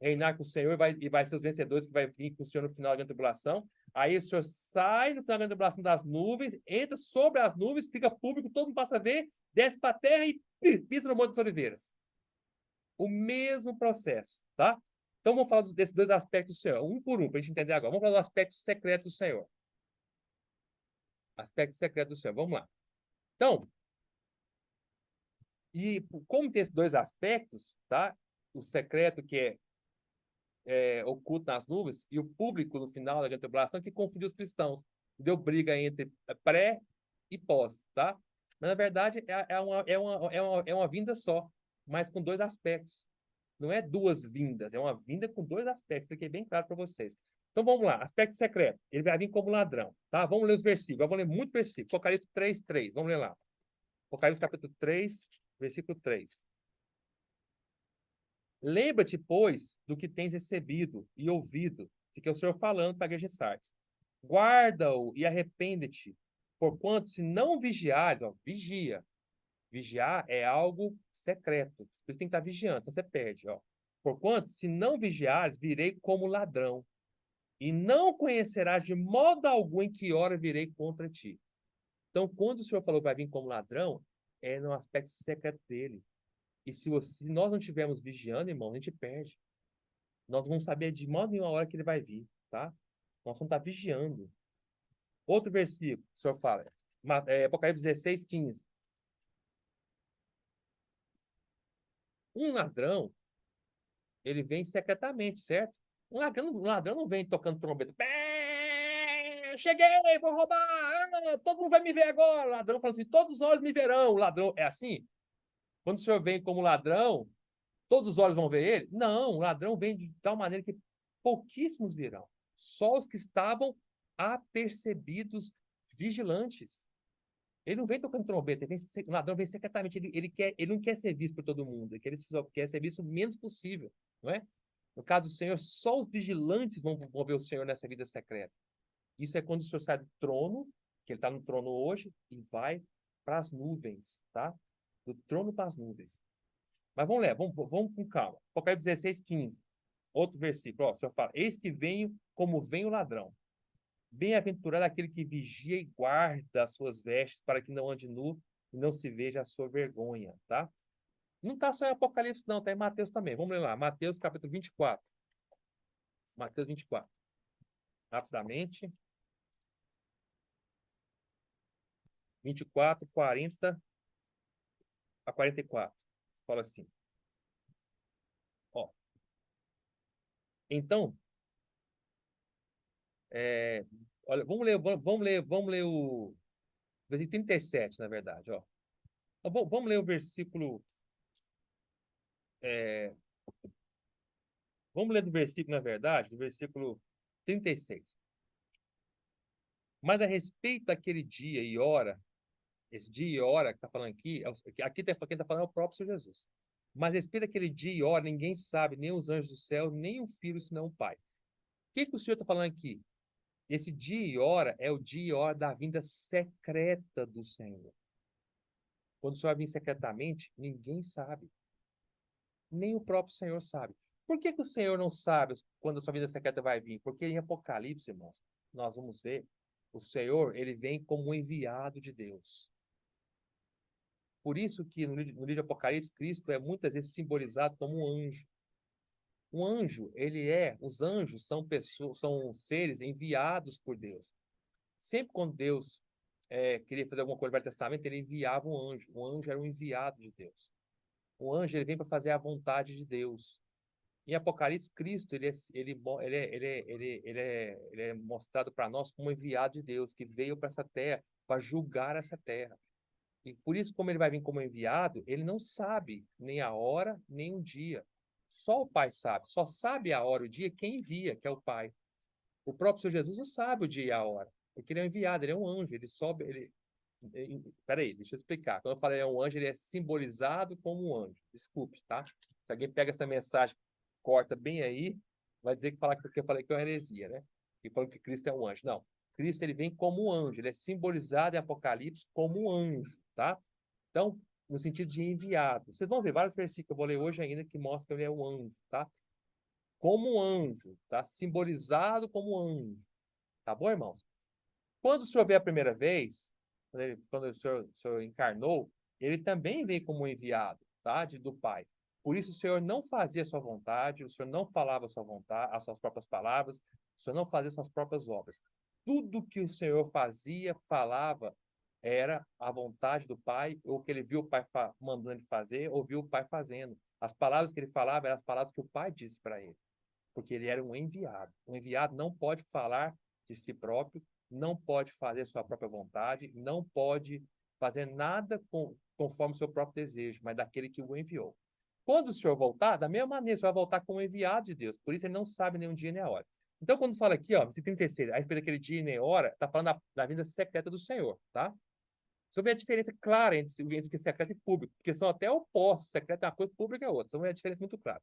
reinar com o Senhor e vai ser os vencedores que vai vir com o Senhor no final da tribulação. Aí o Senhor sai no final da tribulação das nuvens, entra sobre as nuvens, fica público, todo mundo passa a ver, desce para a terra e pisa no Monte das Oliveiras. O mesmo processo, tá? Então vamos falar desses dois aspectos do Senhor, um por um, para a gente entender agora. Vamos falar do aspecto secreto do Senhor. Aspecto secreto do Senhor, vamos lá. Então, e como tem esses dois aspectos, tá? O secreto que é oculto nas nuvens e o público no final da grande tribulação que confundiu os cristãos. Deu briga entre pré e pós, tá? Mas, na verdade, é uma vinda só, mas com dois aspectos. Não é duas vindas, é uma vinda com dois aspectos. Expliquei bem claro para vocês. Então, vamos lá. Aspecto secreto. Ele vai vir como ladrão, tá? Vamos ler os versículos. Eu vou ler muito versículo. Apocalipse 3:3. Vamos ler lá. Apocalipse capítulo 3, versículo 3. Lembra-te, pois, do que tens recebido e ouvido, que é o Senhor falando para a igreja de Sardes. Guarda-o e arrepende-te, porquanto se não vigiares, ó, vigia. Vigiar é algo secreto. Por isso tem que estar vigiando, então você perde, ó. Porquanto se não vigiares, virei como ladrão, e não conhecerás de modo algum em que hora virei contra ti. Então, quando o Senhor falou que vai vir como ladrão, é no aspecto secreto dele. E se nós não estivermos vigiando, irmão, a gente perde. Nós não vamos saber de modo nenhum a hora que ele vai vir, tá? Nós vamos estar vigiando. Outro versículo, o Senhor fala, Apocalipse 16:15. Um ladrão, ele vem secretamente, certo? Um ladrão não vem tocando trombeta. Cheguei, vou roubar, todo mundo vai me ver agora. O ladrão falando assim, todos os olhos me verão. O ladrão é assim? Quando o Senhor vem como ladrão, todos os olhos vão ver ele? Não, o ladrão vem de tal maneira que pouquíssimos virão. Só os que estavam apercebidos, vigilantes. Ele não vem tocando trombeta, o ladrão vem secretamente. Ele não quer ser visto por todo mundo, só quer ser visto o menos possível, não é? No caso do Senhor, só os vigilantes vão ver o Senhor nessa vida secreta. Isso é quando o Senhor sai do trono, que ele está no trono hoje, e vai para as nuvens, tá? Do trono para as nuvens. Mas vamos ler, vamos com calma. Apocalipse 16:15. Outro versículo, ó, o Senhor fala, eis que venho como vem o ladrão. Bem-aventurado aquele que vigia e guarda as suas vestes para que não ande nu e não se veja a sua vergonha, tá? Não está só em Apocalipse, não, está em Mateus também. Vamos ler lá, Mateus capítulo 24. Mateus 24. Rapidamente. 24, 40 a 44. Fala assim. Ó. Então, olha, vamos ler o versículo 37, na verdade, ó. Vamos ler o versículo. Vamos ler do versículo, na verdade, do versículo 36. Mas a respeito daquele dia e hora, esse dia e hora que está falando aqui, aqui quem está falando é o próprio Senhor Jesus. Mas a respeito daquele dia e hora, ninguém sabe, nem os anjos do céu, nem o filho, senão o Pai. O que o Senhor está falando aqui? Esse dia e hora é o dia e hora da vinda secreta do Senhor. Quando o Senhor vai vir secretamente, ninguém sabe. Nem o próprio Senhor sabe. Por que o Senhor não sabe quando a sua vida secreta vai vir? Porque em Apocalipse, irmãos, nós vamos ver, o Senhor, ele vem como um enviado de Deus. Por isso que no livro de Apocalipse, Cristo é muitas vezes simbolizado como um anjo. Um anjo, os anjos são pessoas, são seres enviados por Deus. Sempre quando Deus queria fazer alguma coisa no Velho Testamento, ele enviava um anjo. O anjo era um enviado de Deus. O anjo, ele vem para fazer a vontade de Deus. Em Apocalipse, Cristo ele é mostrado para nós como enviado de Deus, que veio para essa terra, para julgar essa terra. E por isso, como ele vai vir como enviado, ele não sabe nem a hora, nem o dia. Só o Pai sabe. Só sabe a hora e o dia quem envia, que é o Pai. O próprio Senhor Jesus não sabe o dia e a hora, porque ele é um enviado, ele é um anjo, ele sobe, peraí, deixa eu explicar. Quando eu falei é um anjo, ele é simbolizado como um anjo. Desculpe, tá? Se alguém pega essa mensagem, corta bem aí, vai dizer que fala que eu falei que é uma heresia, né? Que falou que Cristo é um anjo. Não. Cristo ele vem como um anjo, ele é simbolizado em Apocalipse como um anjo, tá? Então, no sentido de enviado. Vocês vão ver vários versículos que eu vou ler hoje ainda que mostram que ele é um anjo, tá? Como um anjo, tá? Simbolizado como um anjo. Tá bom, irmãos? Quando o Senhor veio a primeira vez, quando o Senhor encarnou, ele também veio como um enviado, tá? Do Pai. Por isso o Senhor não fazia a sua vontade, o Senhor não falava a sua vontade, as suas próprias palavras, o Senhor não fazia as suas próprias obras. Tudo que o Senhor fazia, falava, era a vontade do Pai, ou que ele viu o Pai mandando ele fazer, ou viu o Pai fazendo. As palavras que ele falava eram as palavras que o Pai disse para ele, porque ele era um enviado. Um enviado não pode falar de si próprio, não pode fazer sua própria vontade, não pode fazer nada conforme o seu próprio desejo, mas daquele que o enviou. Quando o Senhor voltar, da mesma maneira, o Senhor vai voltar como enviado de Deus. Por isso ele não sabe nem um dia nem a hora. Então, quando fala aqui, ó, versículo 36, a respeito daquele dia e nem hora, está falando da vinda secreta do Senhor, tá? Você vê a diferença clara entre o que é secreto e público, porque são até opostos. Secreto é uma coisa, público é outra. Você vê a diferença muito clara.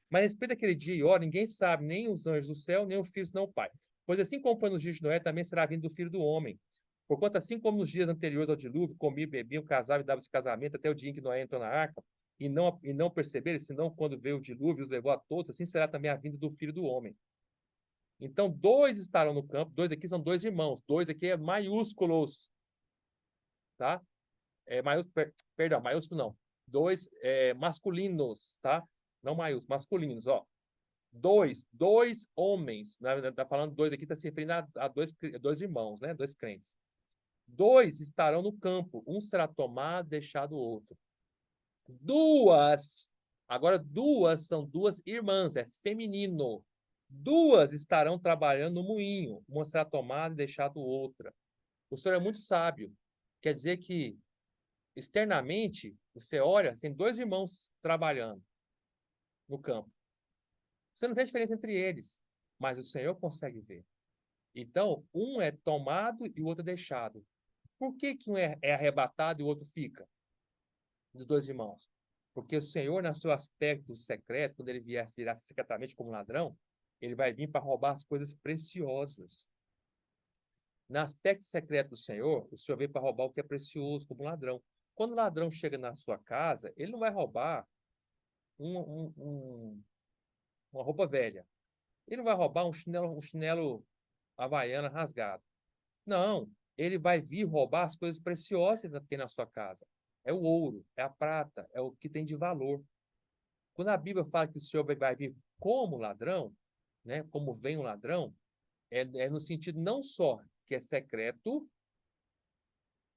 Mas a respeito daquele dia e hora, ninguém sabe, nem os anjos do céu, nem o filho, senão o Pai. Pois assim como foi nos dias de Noé, também será vindo do Filho do Homem. Porquanto, assim como nos dias anteriores ao dilúvio, comiam, bebiam, casavam e davam-se casamento até o dia em que Noé entrou na arca, e não perceberam, senão quando veio o dilúvio, os levou a todos, assim será também a vinda do Filho do Homem. Então, dois estarão no campo, dois aqui são dois irmãos, dois aqui é maiúsculos, tá? Perdão, maiúsculo não. Dois masculinos, tá? Não maiúsculos, masculinos, ó. Dois homens, tá falando dois aqui, está se referindo a dois irmãos, né? Dois crentes. Dois estarão no campo, um será tomado, deixado o outro. Agora duas são duas irmãs, é feminino. Duas estarão trabalhando no moinho, uma será tomada e deixado outra. O Senhor é muito sábio. Quer dizer que, externamente, você olha, tem dois irmãos trabalhando no campo. Você não vê a diferença entre eles, mas o Senhor consegue ver. Então, um é tomado e o outro é deixado. Por que que um é arrebatado e o outro fica? Dos dois irmãos. Porque o Senhor, no seu aspecto secreto, quando ele virar secretamente como ladrão, ele vai vir para roubar as coisas preciosas. No aspecto secreto do Senhor, o Senhor veio para roubar o que é precioso, como ladrão. Quando o ladrão chega na sua casa, ele não vai roubar um, um, um, uma roupa velha. Ele não vai roubar um chinelo havaiana rasgado. Não, ele vai vir roubar as coisas preciosas que tem na sua casa. É o ouro, é a prata, é o que tem de valor. Quando a Bíblia fala que o Senhor vai vir como ladrão, né, como vem um ladrão, é no sentido não só que é secreto,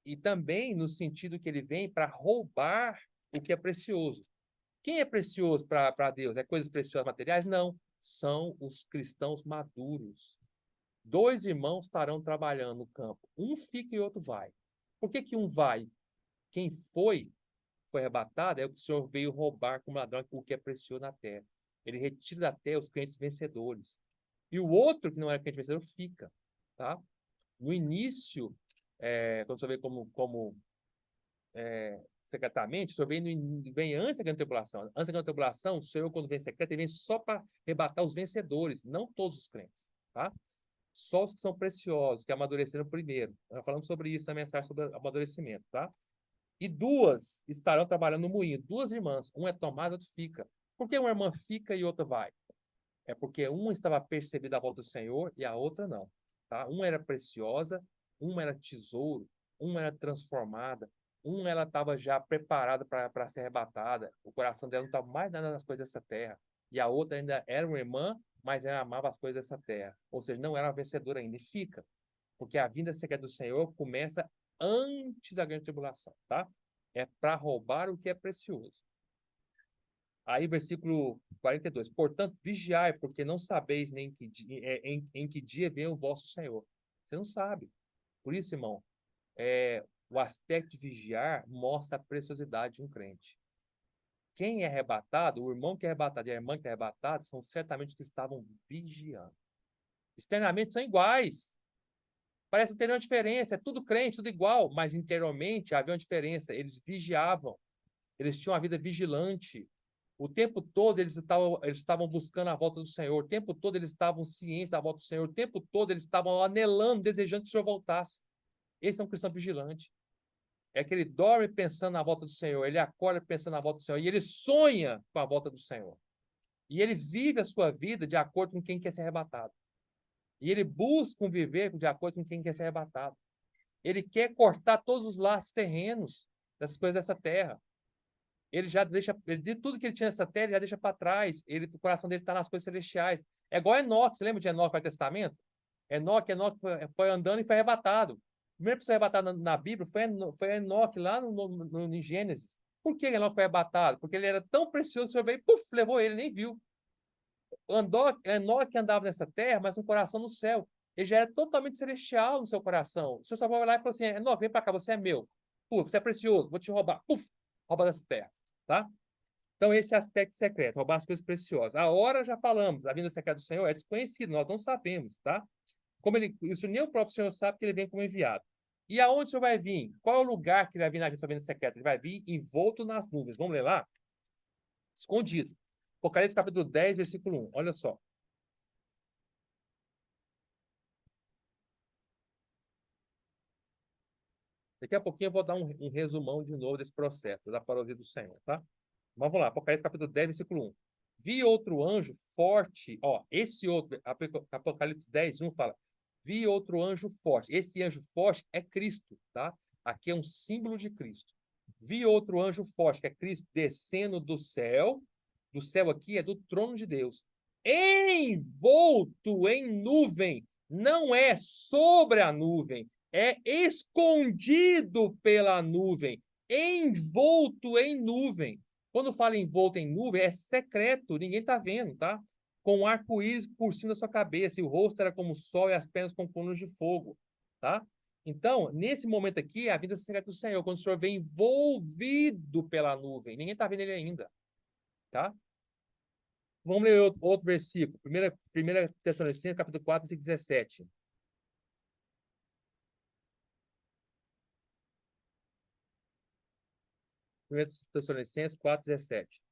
e também no sentido que ele vem para roubar o que é precioso. Quem é precioso para Deus? É coisas preciosas materiais? Não. São os cristãos maduros. Dois irmãos estarão trabalhando no campo. Um fica e outro vai. Por que que um vai? Quem foi arrebatado, é o que o Senhor veio roubar como ladrão o que é precioso na terra. Ele retira da terra os crentes vencedores. E o outro, que não era crente vencedor, fica. Tá? No início, quando você vê como secretamente, o Senhor vem antes da grande tribulação. Antes da grande tribulação, o Senhor, quando vem secreto, ele vem só para arrebatar os vencedores, não todos os crentes. Tá? Só os que são preciosos, que amadureceram primeiro. Nós falamos sobre isso na mensagem sobre amadurecimento, tá? E duas estarão trabalhando no moinho, duas irmãs, um é tomado, outro fica. Por que uma irmã fica e outra vai? É porque uma estava percebida a volta do Senhor e a outra não, tá? Uma era preciosa, uma era tesouro, uma era transformada, uma ela estava já preparada para ser arrebatada, o coração dela não estava mais nada nas coisas dessa terra, e a outra ainda era uma irmã, mas ela amava as coisas dessa terra, ou seja, não era uma vencedora ainda, e fica, porque a vinda secreta do Senhor começa antes da grande tribulação, tá? É para roubar o que é precioso. Aí, versículo 42. Portanto, vigiai, porque não sabeis nem em que dia vem o vosso Senhor. Você não sabe. Por isso, irmão, o aspecto de vigiar mostra a preciosidade de um crente. Quem é arrebatado, o irmão que é arrebatado e a irmã que é arrebatada, são certamente os que estavam vigiando. Externamente são iguais. Parece não ter nenhuma diferença. É tudo crente, tudo igual. Mas interiormente havia uma diferença. Eles vigiavam. Eles tinham uma vida vigilante. O tempo todo eles estavam buscando a volta do Senhor. O tempo todo eles estavam cientes da volta do Senhor. O tempo todo eles estavam anelando, desejando que o Senhor voltasse. Esse é um cristão vigilante. É que ele dorme pensando na volta do Senhor. Ele acorda pensando na volta do Senhor. E ele sonha com a volta do Senhor. E ele vive a sua vida de acordo com quem quer ser arrebatado. E ele busca viver de acordo com quem quer ser arrebatado. Ele quer cortar todos os laços terrenos das coisas dessa terra. Ele já deixa, de tudo que ele tinha nessa terra, ele já deixa para trás. O coração dele está nas coisas celestiais. É igual Enoque. Você lembra de Enoque no Testamento? Enoque foi andando e foi arrebatado. O primeiro que foi arrebatado na Bíblia foi Enoque, lá em Gênesis. Por que Enoque foi arrebatado? Porque ele era tão precioso que o Senhor veio, puf, levou ele, nem viu. Enoque andava nessa terra, mas com o coração no céu. Ele já era totalmente celestial no seu coração. O Senhor só vai lá e falou assim: Enoque, vem para cá, você é meu. Puf, você é precioso, vou te roubar. Puf, rouba dessa terra. Tá? Então, esse é aspecto secreto, roubar as coisas preciosas. A hora já falamos, a vinda secreta do Senhor é desconhecida, nós não sabemos, tá? Isso nem o próprio Senhor sabe que ele vem como enviado. E aonde o Senhor vai vir? Qual é o lugar que ele vai vir na sua vinda secreta? Ele vai vir envolto nas nuvens. Vamos ler lá? Escondido. Apocalipse capítulo 10, versículo 1. Olha só. Daqui a pouquinho eu vou dar um resumão de novo desse processo, da parousia do Senhor, tá? Vamos lá, Apocalipse capítulo 10, versículo 1. Vi outro anjo forte, ó, esse outro, Apocalipse 10, 1 fala, vi outro anjo forte. Esse anjo forte é Cristo, tá? Aqui é um símbolo de Cristo. Vi outro anjo forte, que é Cristo, descendo do céu aqui é do trono de Deus, envolto em nuvem, não é sobre a nuvem, é escondido pela nuvem, envolto em nuvem. Quando fala envolto em nuvem, é secreto, ninguém está vendo, tá? Com um arco-íris por cima da sua cabeça, e o rosto era como o sol e as pernas como colunas de fogo, tá? Então, nesse momento aqui, é a vida secreta do Senhor, quando o Senhor vem envolvido pela nuvem, ninguém está vendo ele ainda, tá? Vamos ler outro versículo, 1 Tessalonicenses, capítulo 4, versículo 17. 1 Tessalonicenses 4, 17.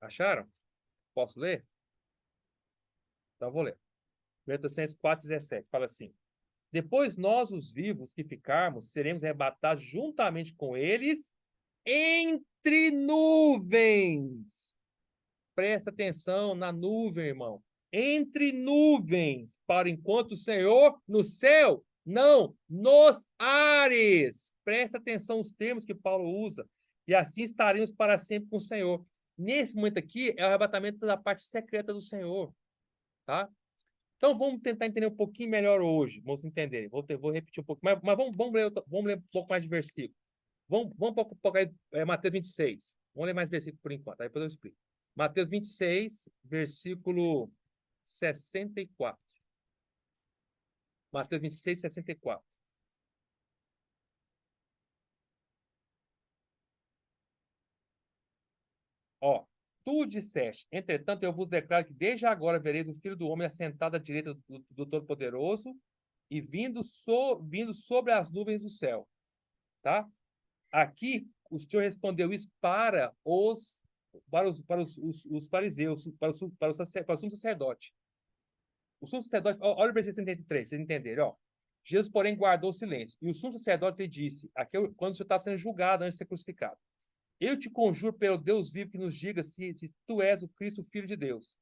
Acharam? Posso ler? Então, vou ler. 1 Tessalonicenses 4, 17. Fala assim: depois nós, os vivos que ficarmos, seremos arrebatados juntamente com eles entre nuvens. Presta atenção na nuvem, irmão. Entre nuvens, para enquanto o Senhor no céu, não nos ares. Presta atenção nos termos que Paulo usa. E assim estaremos para sempre com o Senhor. Nesse momento aqui é o arrebatamento da parte secreta do Senhor, tá? Então vamos tentar entender um pouquinho melhor hoje. Vamos entender. Vou repetir um pouco, mas vamos ler um pouco mais de versículo. Vamos para Mateus 26. Vamos ler mais versículo por enquanto, aí depois eu explico. Mateus 26, versículo 64. Mateus 26, 64. Ó, tu disseste, entretanto, eu vos declaro que desde agora vereis o Filho do Homem assentado à direita do Todo-Poderoso e vindo sobre as nuvens do céu. Tá? Aqui, o Senhor respondeu isso os fariseus, para o sumo sacerdote. O sumo sacerdote, olha o versículo 73, vocês entenderem, ó. Jesus, porém, guardou o silêncio. E o sumo sacerdote lhe disse, quando o Senhor estava sendo julgado antes de ser crucificado: eu te conjuro pelo Deus vivo que nos diga se tu és o Cristo, o Filho de Deus.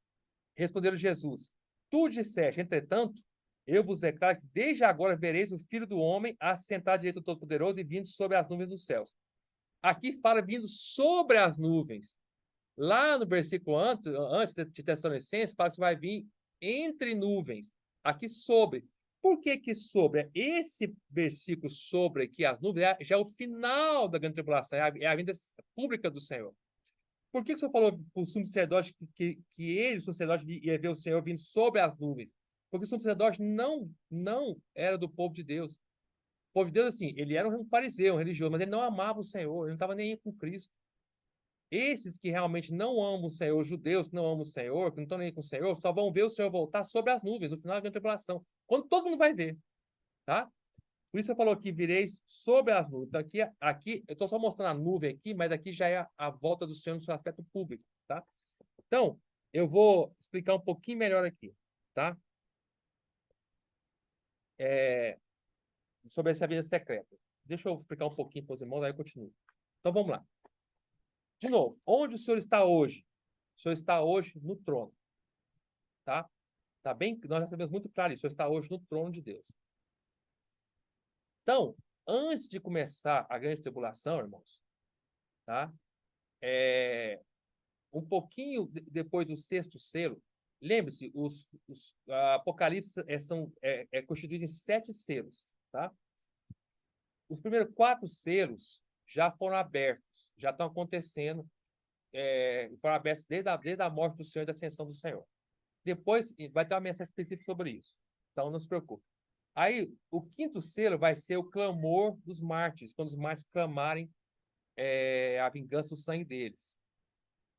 Respondeu Jesus: tu disseste, entretanto, eu vos declaro que desde agora vereis o Filho do Homem assentado à direita do Todo-Poderoso e vindo sobre as nuvens dos céus. Aqui fala vindo sobre as nuvens. Lá no versículo antes de Tessalonicenses, fala que vai vir entre nuvens. Aqui sobre. Por que que sobre? Esse versículo sobre aqui, as nuvens, já é o final da grande tribulação, é a vinda pública do Senhor. Por que que o Senhor falou para o sumo sacerdote que ele, o sumo sacerdote, ia ver o Senhor vindo sobre as nuvens? Porque o sumo sacerdote não era do povo de Deus. O povo de Deus, assim, ele era um fariseu, um religioso, mas ele não amava o Senhor, ele não estava nem aí com Cristo. Esses que realmente não amam o Senhor, os judeus que não amam o Senhor, que não estão nem aí com o Senhor, só vão ver o Senhor voltar sobre as nuvens, no final da tribulação, quando todo mundo vai ver, tá? Por isso eu falou que vireis sobre as nuvens. Então, aqui eu estou só mostrando a nuvem aqui, mas aqui já é a volta do Senhor no seu aspecto público, tá? Então, eu vou explicar um pouquinho melhor aqui, tá? Sobre essa vida secreta. Deixa eu explicar um pouquinho para os irmãos, aí eu continuo. Então, vamos lá. De novo, onde o Senhor está hoje? O Senhor está hoje no trono, tá? Tá bem? Nós já sabemos muito claro isso. O Senhor está hoje no trono de Deus. Então, antes de começar a grande tribulação, irmãos, tá? Um pouquinho depois do sexto selo, lembre-se, a Apocalipse é constituído em 7 selos, tá? Os primeiros 4 selos já foram abertos, já estão acontecendo, foram abertos desde a morte do Senhor e da ascensão do Senhor. Depois vai ter uma mensagem específica sobre isso, então não se preocupe. Aí, o 5º selo vai ser o clamor dos mártires, quando os mártires clamarem a vingança do sangue deles.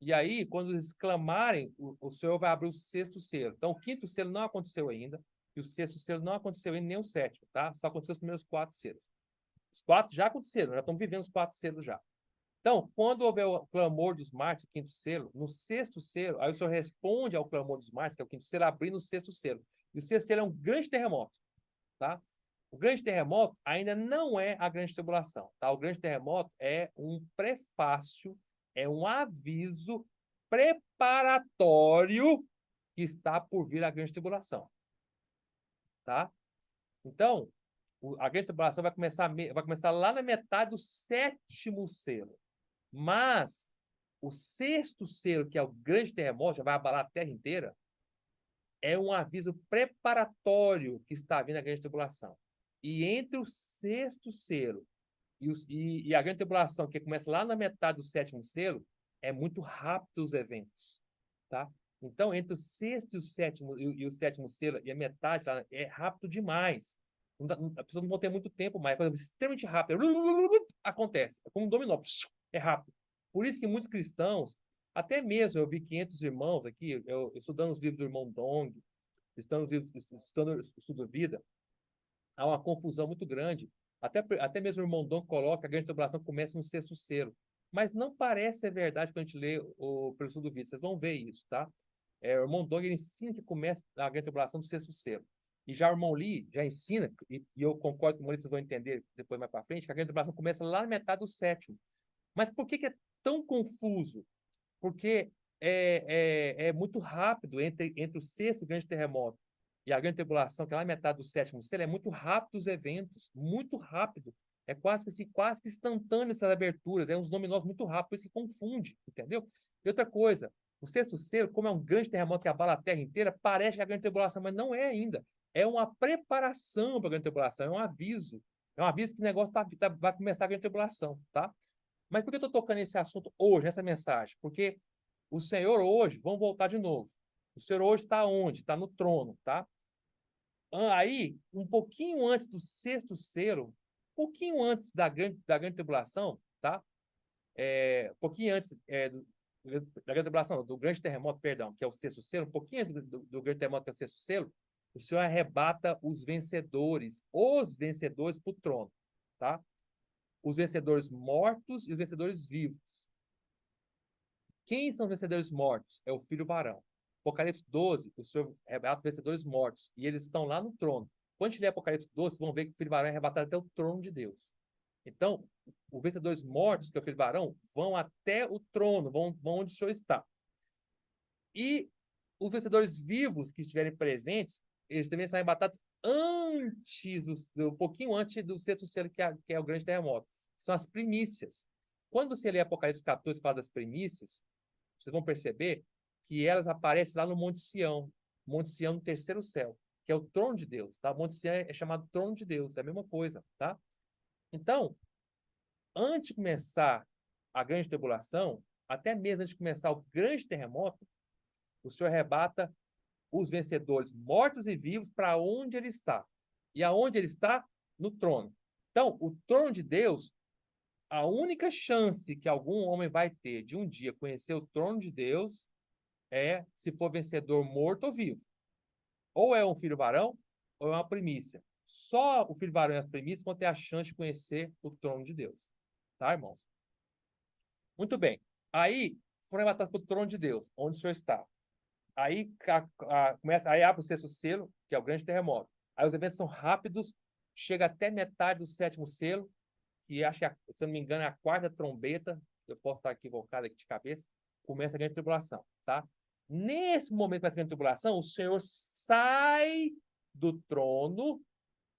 E aí, quando eles clamarem, o Senhor vai abrir o 6º selo. Então, o 5º selo não aconteceu ainda, e o 6º selo não aconteceu ainda, nem o 7º, tá? Só aconteceu os primeiros 4 selos. Os 4 já aconteceram, já estamos vivendo os 4 selos já. Então, quando houver o clamor dos mártires, o 5º selo, no 6º selo, aí o Senhor responde ao clamor dos mártires, que é o 5º selo, abrindo o 6º selo. E o 6º selo é um grande terremoto, tá? O grande terremoto ainda não é a grande tribulação, tá? O grande terremoto é um prefácio, é um aviso preparatório que está por vir a grande tribulação, tá? Então, a grande tribulação vai começar lá na metade do 7º selo. Mas o 6º selo, que é o grande terremoto, já vai abalar a terra inteira, é um aviso preparatório que está vindo a grande tribulação. E entre o 6º selo e a grande tribulação, que começa lá na metade do 7º selo, é muito rápido os eventos, tá? Então, entre o 6º e o 7º selo, e a metade lá, é rápido demais. A pessoa não vai ter muito tempo mais, é coisa extremamente rápida. Acontece, é como um dominó, é rápido. Por isso que muitos cristãos, até mesmo eu vi 500 irmãos aqui, eu estudando os livros do irmão Dong, estudando o estudo vida, há uma confusão muito grande. Até mesmo o irmão Dom coloca que a grande tribulação começa no 6º selo. Mas não parece ser verdade quando a gente lê o Preço do Vídeo. Vocês vão ver isso, tá? O irmão Dong ele ensina que começa a grande tribulação no 6º selo. E já o irmão Lee já ensina, e eu concordo com o vocês vão entender depois mais para frente, que a grande tribulação começa lá na metade do 7º. Mas por que é tão confuso? Porque é muito rápido entre o 6º grande terremoto e a grande tribulação, que é lá metade do 7º selo, é muito rápido os eventos, muito rápido. É quase que instantâneo essas aberturas, uns dominós muito rápidos, isso que confunde, entendeu? E outra coisa, o 6º selo, como é um grande terremoto que abala a terra inteira, parece a grande tribulação, mas não é ainda. É uma preparação para a grande tribulação, é um aviso. É um aviso que o negócio vai começar a grande tribulação, tá? Mas por que eu estou tocando nesse assunto hoje, nessa mensagem? Porque o Senhor hoje, vamos voltar de novo. O Senhor hoje está onde? Está no trono, tá? Aí, um pouquinho antes do 6º selo, um pouquinho antes da grande tribulação, tá? Um pouquinho antes da grande tribulação, do grande terremoto, perdão, que é o 6º selo, um pouquinho antes do grande terremoto, que é o 6º selo, o Senhor arrebata os vencedores para o trono, tá? Os vencedores mortos e os vencedores vivos. Quem são os vencedores mortos? É o filho varão. Apocalipse 12, o Senhor arrebata os vencedores mortos, e eles estão lá no trono. Quando a gente ler Apocalipse 12, vocês vão ver que o filho varão é arrebatado até o trono de Deus. Então, os vencedores mortos, que é o filho varão, vão até o trono, vão onde o Senhor está. E os vencedores vivos que estiverem presentes, eles também são arrebatados um pouquinho antes do 6º selo, que é o grande terremoto. São as primícias. Quando você lê Apocalipse 14 e fala das primícias, vocês vão perceber que elas aparecem lá no Monte Sião no 3º céu, que é o trono de Deus, tá? O Monte Sião é chamado trono de Deus, é a mesma coisa, tá? Então, antes de começar a grande tribulação, até mesmo antes de começar o grande terremoto, o Senhor arrebata os vencedores mortos e vivos para onde ele está. E aonde ele está? No trono. Então, o trono de Deus, a única chance que algum homem vai ter de um dia conhecer o trono de Deus é se for vencedor morto ou vivo. Ou é um filho varão, ou é uma primícia. Só o filho varão e as primícias vão ter a chance de conhecer o trono de Deus. Tá, irmãos? Muito bem. Aí, foram arrebatados para o trono de Deus, onde o Senhor está. Aí, começa, aí abre o sexto selo, que é o grande terremoto. Aí os eventos são rápidos, chega até metade do sétimo selo, que acho que, se eu não me engano, é a quarta trombeta, eu posso estar equivocado aqui de cabeça, começa a grande tribulação, tá? Nesse momento da grande tribulação, o Senhor sai do trono,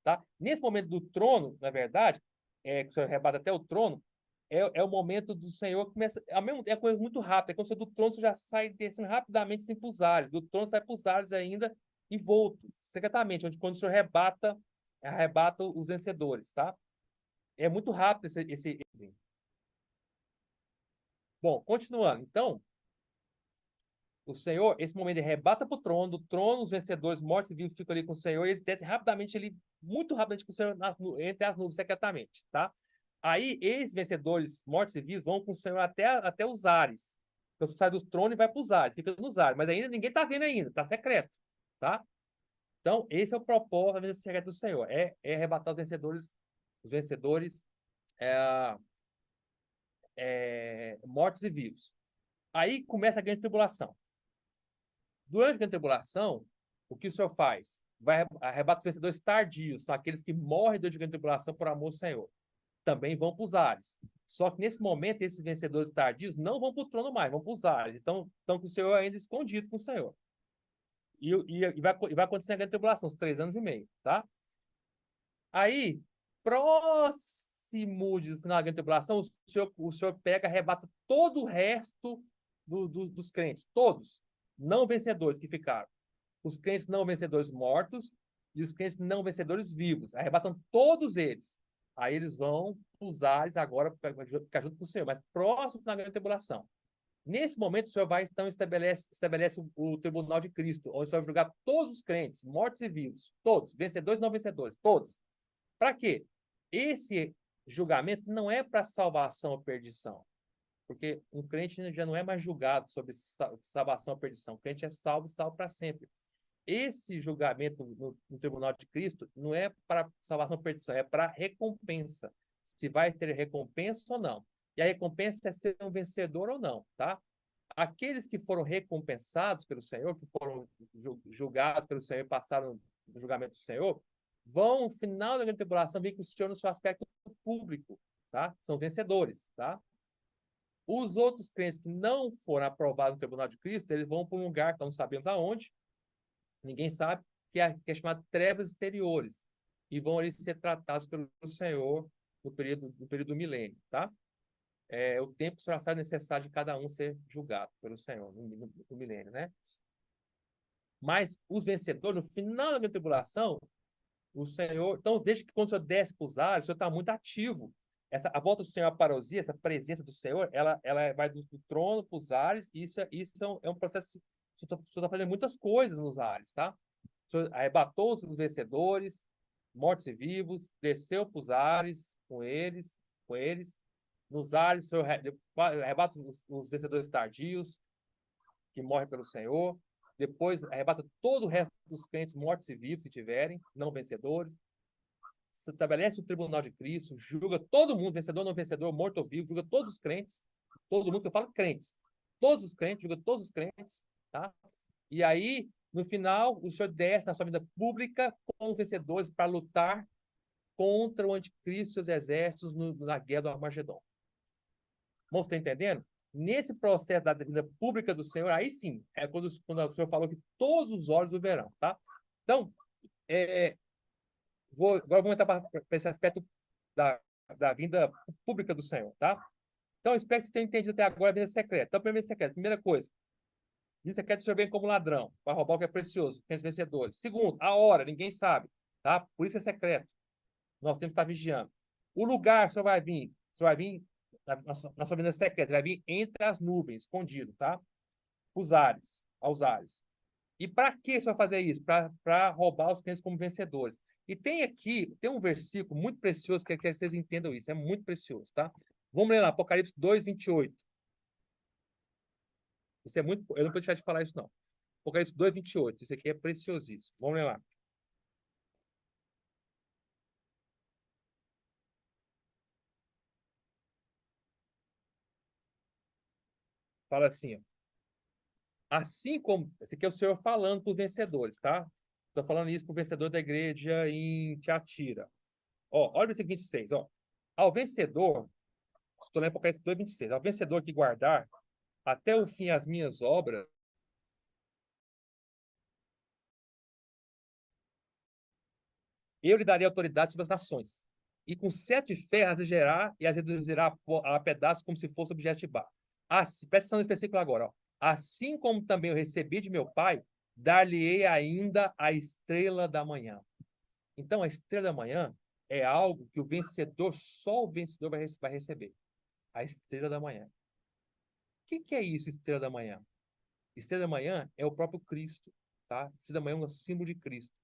tá? Nesse momento do trono, na verdade, que o Senhor arrebata até o trono, é o momento do Senhor começa. É uma coisa muito rápida. É quando você do trono você já sai descendo rapidamente assim, para os ares. Do trono sai para os ares ainda e volta, secretamente, onde quando o Senhor arrebata os vencedores, tá? É muito rápido esse. Bom, continuando. Então, o Senhor, esse momento, ele arrebata para o trono, do trono, os vencedores, mortos e vivos, ficam ali com o Senhor, e eles descem rapidamente ali, muito rapidamente com o Senhor, entre as nuvens, secretamente, tá? Aí, esses vencedores, mortos e vivos, vão com o Senhor até os ares. Então, você sai do trono e vai para os ares, fica nos ares, mas ainda ninguém está vendo ainda, está secreto, tá? Então, esse é o propósito da vida secreta do Senhor, é arrebatar os vencedores é, mortos e vivos. Aí começa a grande tribulação. Durante a grande tribulação, o que o Senhor faz? Vai arrebata os vencedores tardios, são aqueles que morrem durante a grande tribulação por amor ao Senhor. Também vão para os ares. Só que nesse momento, esses vencedores tardios não vão para o trono mais, vão para os ares. Então, estão com o Senhor ainda escondido com o Senhor. E vai acontecer a grande tribulação, uns 3 anos e meio, tá? Aí, próximo do final da grande tribulação, o Senhor pega, arrebata todo o resto dos crentes, todos, não vencedores que ficaram. Os crentes não vencedores mortos e os crentes não vencedores vivos. Arrebatam todos eles. Aí eles vão usar eles agora para ficar junto com o Senhor, mas próximo da grande tribulação. Nesse momento, o Senhor vai, então, estabelece o tribunal de Cristo, onde o Senhor vai julgar todos os crentes, mortos e vivos, todos, vencedores e não vencedores, todos. Para quê? Esse julgamento não é para salvação ou perdição, porque um crente já não é mais julgado sobre salvação ou perdição. O crente é salvo para sempre. Esse julgamento no tribunal de Cristo não é para salvação ou perdição, é para recompensa. Se vai ter recompensa ou não. E a recompensa é ser um vencedor ou não, tá? Aqueles que foram recompensados pelo Senhor, que foram julgados pelo Senhor e passaram no julgamento do Senhor, vão, no final da grande tribulação, vir com o Senhor no seu aspecto público, tá? São vencedores, tá? Os outros crentes que não foram aprovados no tribunal de Cristo, eles vão para um lugar que não sabemos aonde, ninguém sabe, que é chamado trevas exteriores, e vão ali ser tratados pelo Senhor no período do milênio, tá? O tempo que será necessário de cada um ser julgado pelo Senhor no milênio, né? Mas os vencedores, no final da grande tribulação, o Senhor... Então, desde que quando o Senhor desce para os ares, o Senhor está muito ativo. A volta do Senhor, a parousia, essa presença do Senhor, ela vai do trono para os ares, e isso é um processo... O Senhor está fazendo muitas coisas nos ares, tá? O Senhor arrebatou os vencedores, mortos e vivos, desceu para os ares com eles. Nos ares, o Senhor arrebata os vencedores tardios, que morrem pelo Senhor. Depois, arrebata todo o resto dos crentes mortos e vivos, se tiverem, não vencedores. Se estabelece o tribunal de Cristo, julga todo mundo, vencedor, não vencedor, morto ou vivo, julga todos os crentes, todo mundo, que eu falo crentes, todos os crentes, julga todos os crentes, tá? E aí, no final, o Senhor desce na sua vida pública com os vencedores para lutar contra o anticristo e os exércitos na guerra do Armagedon. Irmãos, está entendendo? Nesse processo da vida pública do Senhor, aí sim, é quando o Senhor falou que todos os olhos o verão, tá? Então, agora vamos entrar para esse aspecto da vinda pública do Senhor, tá? Então, espero que você tenha entendido até agora a vida secreta. Então, primeira coisa, a vida secreta, o Senhor vem como ladrão, para roubar o que é precioso, os vencedores. Segundo, a hora, ninguém sabe, tá? Por isso é secreto. Nós temos que estar vigiando. O lugar que o Senhor vai vir na sua vida secreta, vai vir entre as nuvens, escondido, tá? Aos ares. E para que você vai fazer isso? Para roubar os crentes como vencedores. E tem um versículo muito precioso que eu quero que vocês entendam isso. É muito precioso, tá? Vamos ler lá, Apocalipse 2:28. Isso é muito. Eu não vou deixar de falar isso, não. Apocalipse 2:28. Isso aqui é preciosíssimo. Vamos ler lá. Fala assim, ó. Assim como. Esse aqui é o Senhor falando para os vencedores, tá? Estou falando isso para o vencedor da igreja em Tiatira. Ó, olha o versículo 26, ó. Ao vencedor, estou lendo Apocalipse 2:26. Ao vencedor que guardar até o fim as minhas obras, eu lhe darei autoridade sobre as nações. E com sete ferros as gerar e as reduzirá a pedaços como se fosse objeto de barro. Assim, presta atenção nesse versículo agora. Ó. Assim como também eu recebi de meu pai, dar-lhe-ei ainda a estrela da manhã. Então, a estrela da manhã é algo que o vencedor, só o vencedor vai receber. A estrela da manhã. O que é isso, estrela da manhã? Estrela da manhã é o próprio Cristo. Tá? Estrela da manhã é um símbolo de Cristo.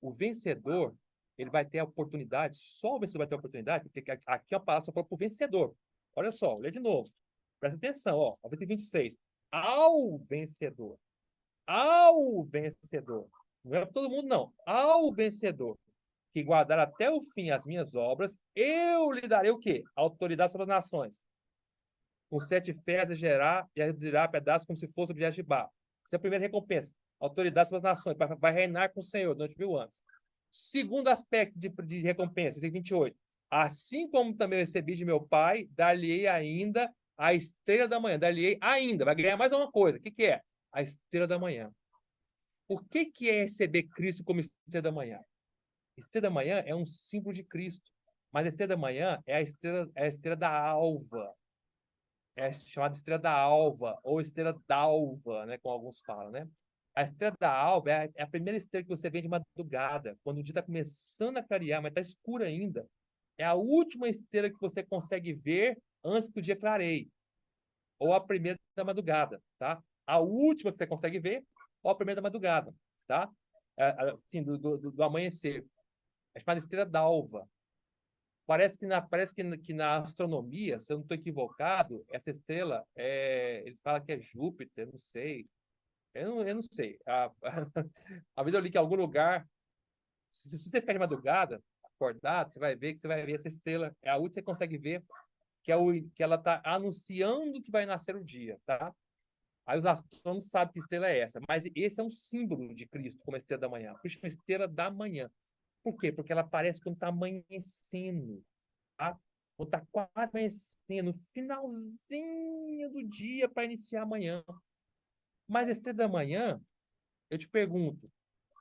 O vencedor, ele vai ter a oportunidade, só o vencedor vai ter a oportunidade, porque aqui é uma palavra só para o vencedor. Olha só, lê de novo. Presta atenção, ó, ao versículo 26. Ao vencedor, não é para todo mundo, não. Ao vencedor, que guardar até o fim as minhas obras, eu lhe darei o quê? Autoridade sobre as nações. Com sete ferros gerar e a reduzirá a pedaços como se fosse objeto de barro. Essa é a primeira recompensa. Autoridade sobre as nações, vai reinar com o Senhor durante 1000 anos. Segundo aspecto de recompensa, versículo 28. Assim como também eu recebi de meu pai, dar-lhe-ei ainda a estrela da manhã. Dar-lhe-ei ainda, vai ganhar mais uma coisa. O que é? A estrela da manhã. O que é receber Cristo como estrela da manhã? Estrela da manhã é um símbolo de Cristo. Mas a estrela da manhã é a estrela da alva. É chamada estrela da alva, ou estrela d'alva, né, como alguns falam, né? A estrela da alva é a primeira estrela que você vê de madrugada, quando o dia está começando a clarear, mas está escuro ainda. É a última estrela que você consegue ver antes que o dia clareie, ou a primeira da madrugada, tá? A última que você consegue ver, ou a primeira da madrugada, tá? Assim, do amanhecer. É chamada estrela d'alva. Parece que na astronomia, se eu não estou equivocado, essa estrela, eles falam que é Júpiter, não sei. Eu não sei. A vida eu li que em algum lugar, se você ficar de madrugada, acordado, você vai ver essa estrela. É a última que você consegue ver, que ela está anunciando que vai nascer o dia, tá? Aí os astrônomos sabem que estrela é essa, mas esse é um símbolo de Cristo, como a estrela da manhã. Por isso, é uma estrela da manhã. Por quê? Porque ela aparece quando está amanhecendo. Tá? Vou estar quase amanhecendo, no finalzinho do dia para iniciar amanhã. Mas às 3 da manhã, eu te pergunto,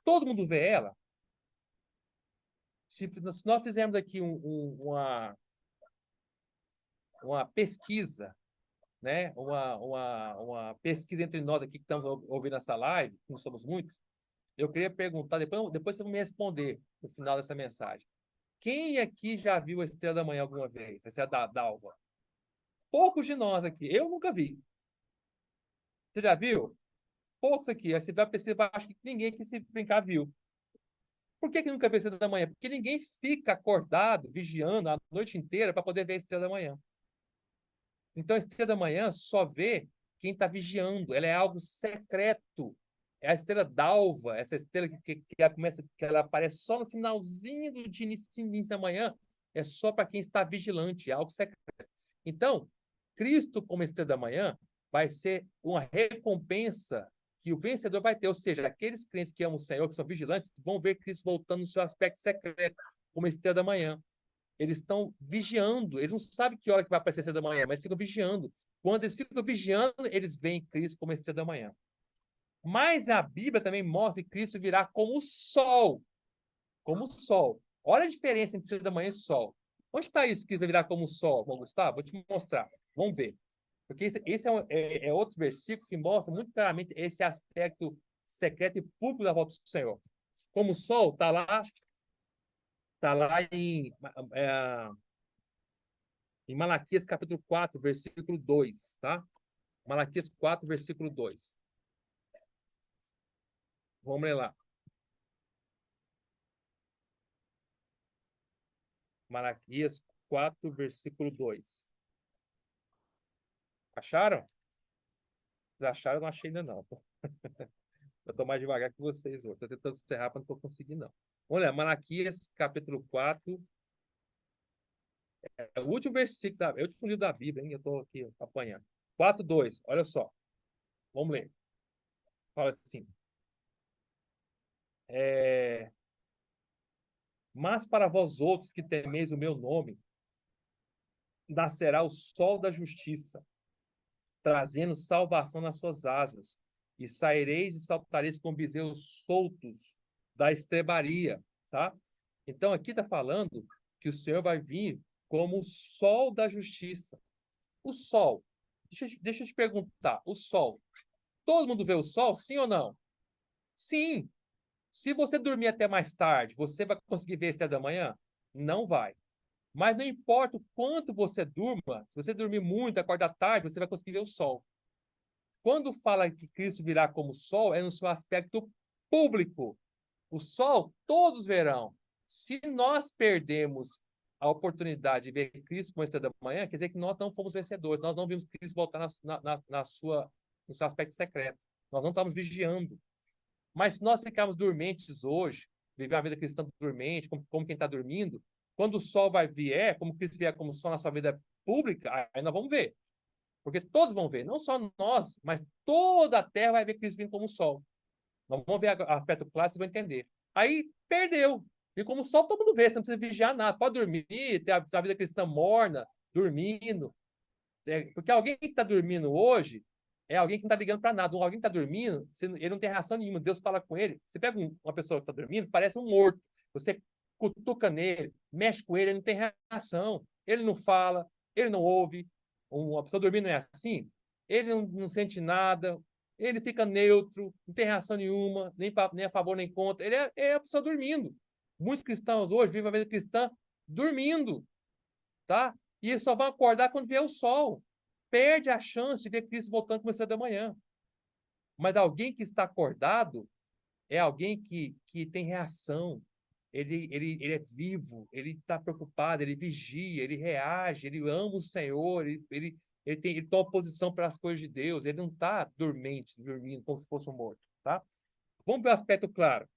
todo mundo vê ela? Se nós fizermos aqui uma pesquisa, né? Uma pesquisa entre nós aqui que estamos ouvindo essa live, que não somos muitos, eu queria perguntar, depois você vai me responder no final dessa mensagem. Quem aqui já viu a Estrela da Manhã alguma vez? Essa é a da Alva. Poucos de nós aqui. Eu nunca vi. Você já viu? Poucos aqui. Aí você vai pesquisar, acho que ninguém que se brincar viu. Por que nunca vê a estrela da manhã? Porque ninguém fica acordado, vigiando a noite inteira para poder ver a estrela da manhã. Então a estrela da manhã só vê quem está vigiando. Ela é algo secreto. É a estrela d'alva, essa estrela que ela começa, que ela aparece só no finalzinho do dia, início da manhã, é só para quem está vigilante, é algo secreto. Então, Cristo como estrela da manhã vai ser uma recompensa que o vencedor vai ter, ou seja, aqueles crentes que amam o Senhor, que são vigilantes, vão ver Cristo voltando no seu aspecto secreto, como estrela da manhã. Eles estão vigiando, eles não sabem que hora que vai aparecer a estrela da manhã, mas ficam vigiando. Quando eles ficam vigiando, eles veem Cristo como estrela da manhã. Mas a Bíblia também mostra que Cristo virá como o sol. Como o sol. Olha a diferença entre estrela da manhã e sol. Onde está isso que vai virar como o sol, João Gustavo? Vou te mostrar. Vamos ver. Porque esse é outro versículo que mostra muito claramente esse aspecto secreto e público da volta do Senhor. Como o sol está lá em Malaquias capítulo 4, versículo 2, tá? Malaquias 4, versículo 2. Vamos ler lá. Malaquias 4, versículo 2. Acharam? Se acharam, eu não achei ainda não. Eu estou mais devagar que vocês hoje. Estou tentando encerrar, mas não estou conseguindo, não. Olha, Malaquias, capítulo 4. É o último versículo, é o último livro da Bíblia, hein? Eu estou aqui apanhando. 4, 2. Olha só. Vamos ler. Fala assim. Mas para vós outros que temeis o meu nome, nascerá o sol da justiça, trazendo salvação nas suas asas, e saireis e saltareis com bezerros soltos da estrebaria, tá? Então aqui está falando que o Senhor vai vir como o sol da justiça. O sol, deixa eu te perguntar, o sol, todo mundo vê o sol, sim ou não? Sim. Se você dormir até mais tarde, você vai conseguir ver a estrela da manhã? Não vai. Mas não importa o quanto você durma, se você dormir muito, acordar tarde, você vai conseguir ver o sol. Quando fala que Cristo virá como sol, é no seu aspecto público. O sol todos verão. Se nós perdemos a oportunidade de ver Cristo como estrela da manhã, quer dizer que nós não fomos vencedores, nós não vimos Cristo voltar no seu aspecto secreto. Nós não estamos vigiando. Mas se nós ficarmos dormentes hoje, viver a vida cristã dormente, como quem está dormindo, quando o sol vai vier, como Cristo vier como sol na sua vida pública, aí nós vamos ver. Porque todos vão ver, não só nós, mas toda a terra vai ver Cristo vindo como sol. Nós vamos ver aspecto claro, vocês vão entender. Aí perdeu. E como sol, todo mundo vê, você não precisa vigiar nada. Pode dormir, ter a vida cristã morna, dormindo. Porque alguém que está dormindo hoje é alguém que não está ligando para nada. Alguém que está dormindo, ele não tem reação nenhuma. Deus fala com ele. Você pega uma pessoa que está dormindo, parece um morto. Você cutuca nele, mexe com ele não tem reação. Ele não fala, ele não ouve. Uma pessoa dormindo é assim. Ele não sente nada, ele fica neutro, não tem reação nenhuma, nem a favor nem contra. Ele é a pessoa dormindo. Muitos cristãos hoje vivem a vida cristã dormindo, tá? E eles só vão acordar quando vier o sol. Perde a chance de ver Cristo voltando como estrela da manhã. Mas alguém que está acordado é alguém que tem reação. Ele é vivo, ele está preocupado, ele vigia, ele reage, ele ama o Senhor, ele toma posição para as coisas de Deus, ele não está dormente, dormindo, como se fosse um morto, tá? Vamos ver o aspecto claro.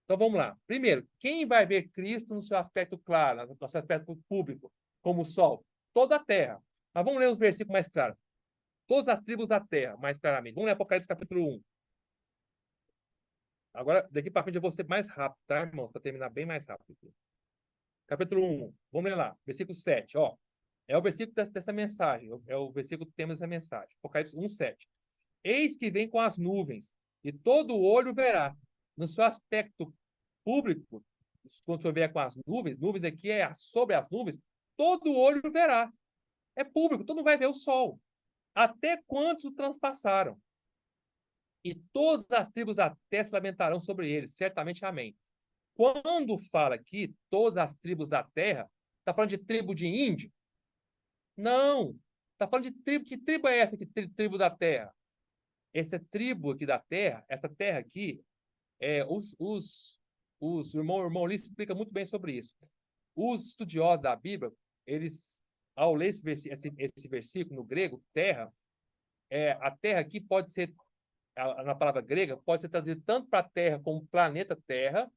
Então vamos lá. Primeiro, quem vai ver Cristo no seu aspecto claro, no seu aspecto público, como o sol? Toda a terra. Mas vamos ler os versículos mais claros. Todas as tribos da terra, mais claramente. Vamos ler Apocalipse capítulo 1. Agora, daqui para frente eu vou ser mais rápido, tá, irmão? Para terminar bem mais rápido. Capítulo 1. Vamos ler lá. Versículo 7. Ó. É o versículo dessa mensagem. É o versículo que temos dessa mensagem. Apocalipse 1, 7. Eis que vem com as nuvens, e todo olho verá. No seu aspecto público, quando você vier com as nuvens, nuvens aqui é sobre as nuvens, todo olho verá. É público, todo mundo vai ver o sol. Até quantos o transpassaram. E todas as tribos da terra se lamentarão sobre eles, certamente amém. Quando fala aqui, todas as tribos da terra, está falando de tribo de índio? Não. Está falando de tribo. Que tribo é essa? Que tribo da terra? Essa tribo aqui da terra, essa terra aqui, o irmão Ulisses explica muito bem sobre isso. Os estudiosos da Bíblia, eles, ao ler esse versículo no grego, terra, a terra aqui pode ser, na palavra grega, pode ser traduzida tanto para a terra como planeta Terra,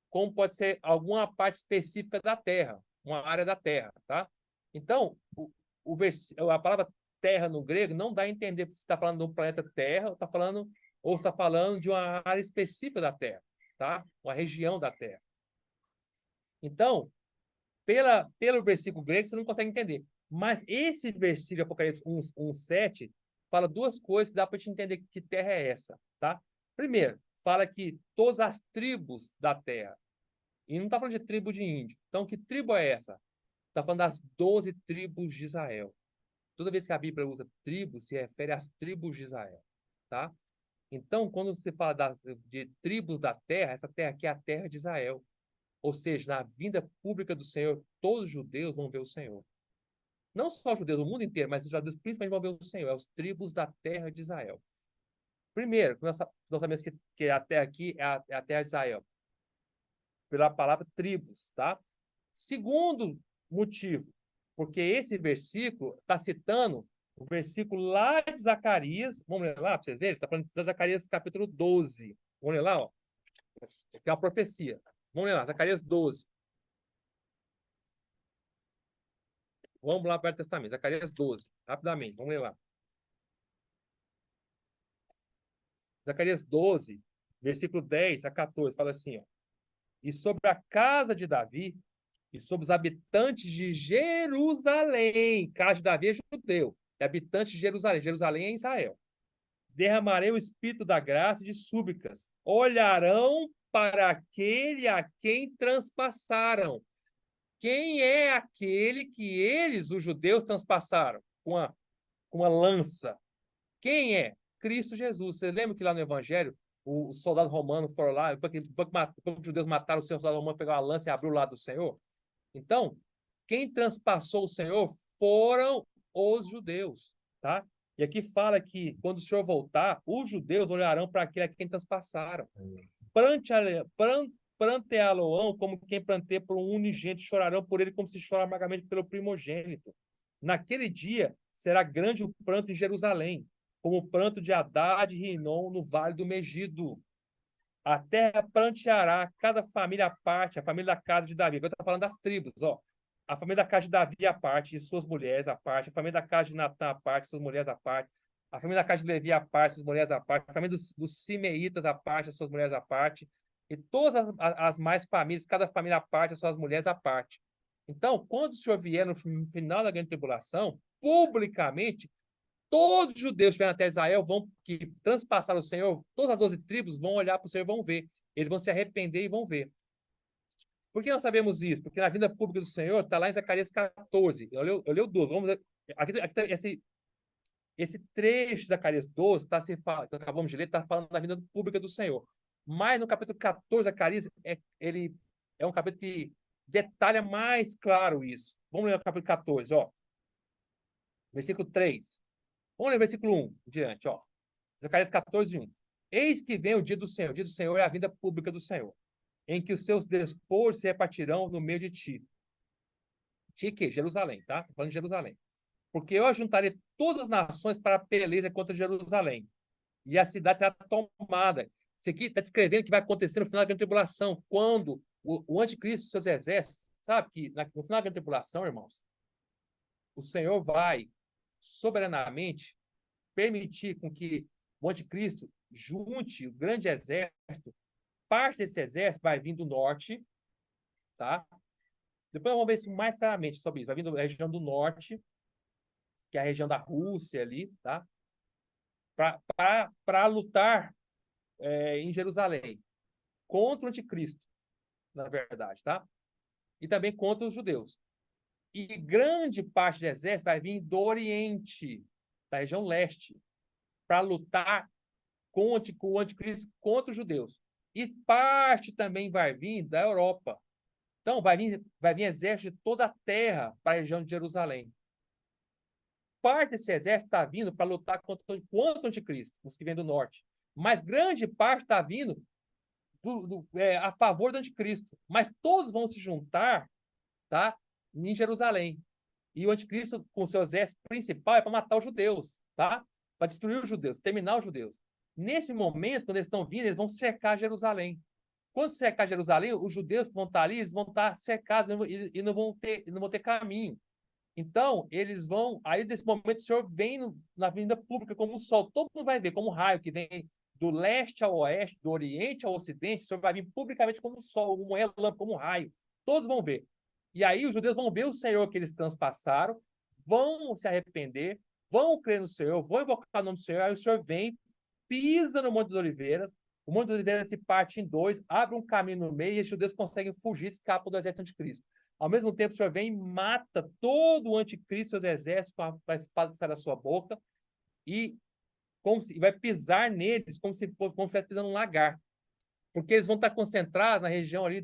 como pode ser alguma parte específica da Terra, uma área da Terra, tá? Então, a palavra terra no grego não dá a entender se está falando do planeta Terra ou está falando de uma área específica da Terra, tá? Uma região da Terra. Então, pelo versículo grego, você não consegue entender. Mas esse versículo, Apocalipse 1, 7, fala duas coisas que dá para te entender que terra é essa, tá? Primeiro, fala que todas as tribos da terra. E não está falando de tribo de índio. Então, que tribo é essa? Está falando das 12 tribos de Israel. Toda vez que a Bíblia usa tribo, se refere às tribos de Israel, tá? Então, quando você fala de tribos da terra, essa terra aqui é a terra de Israel. Ou seja, na vinda pública do Senhor, todos os judeus vão ver o Senhor. Não só os judeus, o mundo inteiro, mas os judeus principalmente vão ver o Senhor. É os tribos da terra de Israel. Primeiro, nós sabemos que a terra aqui é a terra de Israel, pela palavra tribos, tá? Segundo motivo, porque esse versículo está citando o versículo lá de Zacarias. Vamos ler lá para vocês verem? Está falando de Zacarias capítulo 12. Vamos ler lá, ó. Que é uma profecia. Vamos ler lá, Zacarias 12. Vamos lá para o Velho Testamento, Zacarias 12. Rapidamente, vamos ler lá. Zacarias 12, versículo 10 a 14, fala assim, ó. E sobre a casa de Davi e sobre os habitantes de Jerusalém. Casa de Davi é judeu, é habitante de Jerusalém. Jerusalém é Israel. Derramarei o espírito da graça e de súplicas. Olharão para aquele a quem transpassaram. Quem é aquele que eles, os judeus, transpassaram com a lança? Quem é? Cristo Jesus. Você lembra que lá no Evangelho, os soldados romanos foram lá, depois que os judeus mataram o seu soldado romano, pegou a lança e abriu o lado do Senhor? Então, quem transpassou o Senhor foram os judeus, tá? E aqui fala que quando o Senhor voltar, os judeus olharão para aquele a quem transpassaram. Pranteá-lo-ão como quem pranteia por um unigênito, chorarão por ele como se chora amargamente pelo primogênito. Naquele dia será grande o pranto em Jerusalém, como o pranto de Hadad e Rinom no vale do Megido. A terra pranteará cada família à parte, a família da casa de Davi. Agora está falando das tribos, ó. A família da casa de Davi à parte, e suas mulheres à parte. A família da casa de Natã à parte, suas mulheres à parte. A família da casa de Levi à parte, suas mulheres à parte. A família dos Simeitas à parte, suas mulheres à parte. E todas as mais famílias, cada família à parte, suas mulheres à parte. Então, quando o Senhor vier no final da grande tribulação, publicamente, todos os judeus que estiverem até Israel que transpassaram o Senhor, todas as 12 tribos vão olhar para o Senhor e vão ver. Eles vão se arrepender e vão ver. Por que nós sabemos isso? Porque na vida pública do Senhor está lá em Zacarias 14. Eu leio 12. Vamos ver. Aqui tá esse trecho de Zacarias 12 que acabamos de ler, está falando da vida pública do Senhor. Mas no capítulo 14, Zacarias, ele é um capítulo que detalha mais claro isso. Vamos ler o capítulo 14, ó. Versículo 3. Vamos ler o versículo 1 diante, ó. Zacarias 14, 1. Eis que vem o dia do Senhor. O dia do Senhor é a vinda pública do Senhor, em que os seus despojos se repartirão no meio de ti. De que? Jerusalém, tá? Estou falando de Jerusalém. Porque eu ajuntarei todas as nações para a peleja contra Jerusalém. E a cidade será tomada. Isso aqui está descrevendo o que vai acontecer no final da grande tribulação, quando o anticristo e seus exércitos, sabe que no final da grande tribulação, irmãos, o Senhor vai soberanamente permitir com que o anticristo junte o grande exército. Parte desse exército vai vir do norte, tá? Depois vamos ver isso mais claramente sobre isso. Vai vir da região do norte, que é a região da Rússia ali, tá? Para lutar em Jerusalém contra o anticristo, na verdade, tá? E também contra os judeus. E grande parte do exército vai vir do Oriente, da região leste, para lutar com o anticristo contra os judeus. E parte também vai vir da Europa. Então, vai vir exército de toda a terra para a região de Jerusalém. Parte desse exército está vindo para lutar contra o anticristo, os que vêm do norte. Mas grande parte está vindo a favor do anticristo. Mas todos vão se juntar, tá, em Jerusalém. E o anticristo, com seu exército principal, é para matar os judeus, tá? Para destruir os judeus, terminar os judeus. Nesse momento, quando eles estão vindo, eles vão cercar Jerusalém. Quando cercar Jerusalém, os judeus que vão estar ali, eles vão estar cercados e não vão ter caminho. Então, eles vão. Aí, nesse momento, o Senhor vem na vinda pública como um sol. Todo mundo vai ver como um raio que vem do leste ao oeste, do oriente ao ocidente. O Senhor vai vir publicamente como um sol, como um relâmpago, como um raio. Todos vão ver. E aí, os judeus vão ver o Senhor que eles transpassaram, vão se arrepender, vão crer no Senhor, vão invocar o nome do Senhor. Aí, o Senhor vem, pisa no Monte das Oliveiras. O Monte das Oliveiras se parte em dois, abre um caminho no meio e os judeus conseguem fugir, escapam do exército anticristo. Ao mesmo tempo, o Senhor vem e mata todo o anticristo e seus exércitos com a espada que sai da sua boca e vai pisar neles como se estivesse pisando um lagar. Porque eles vão estar concentrados na região ali,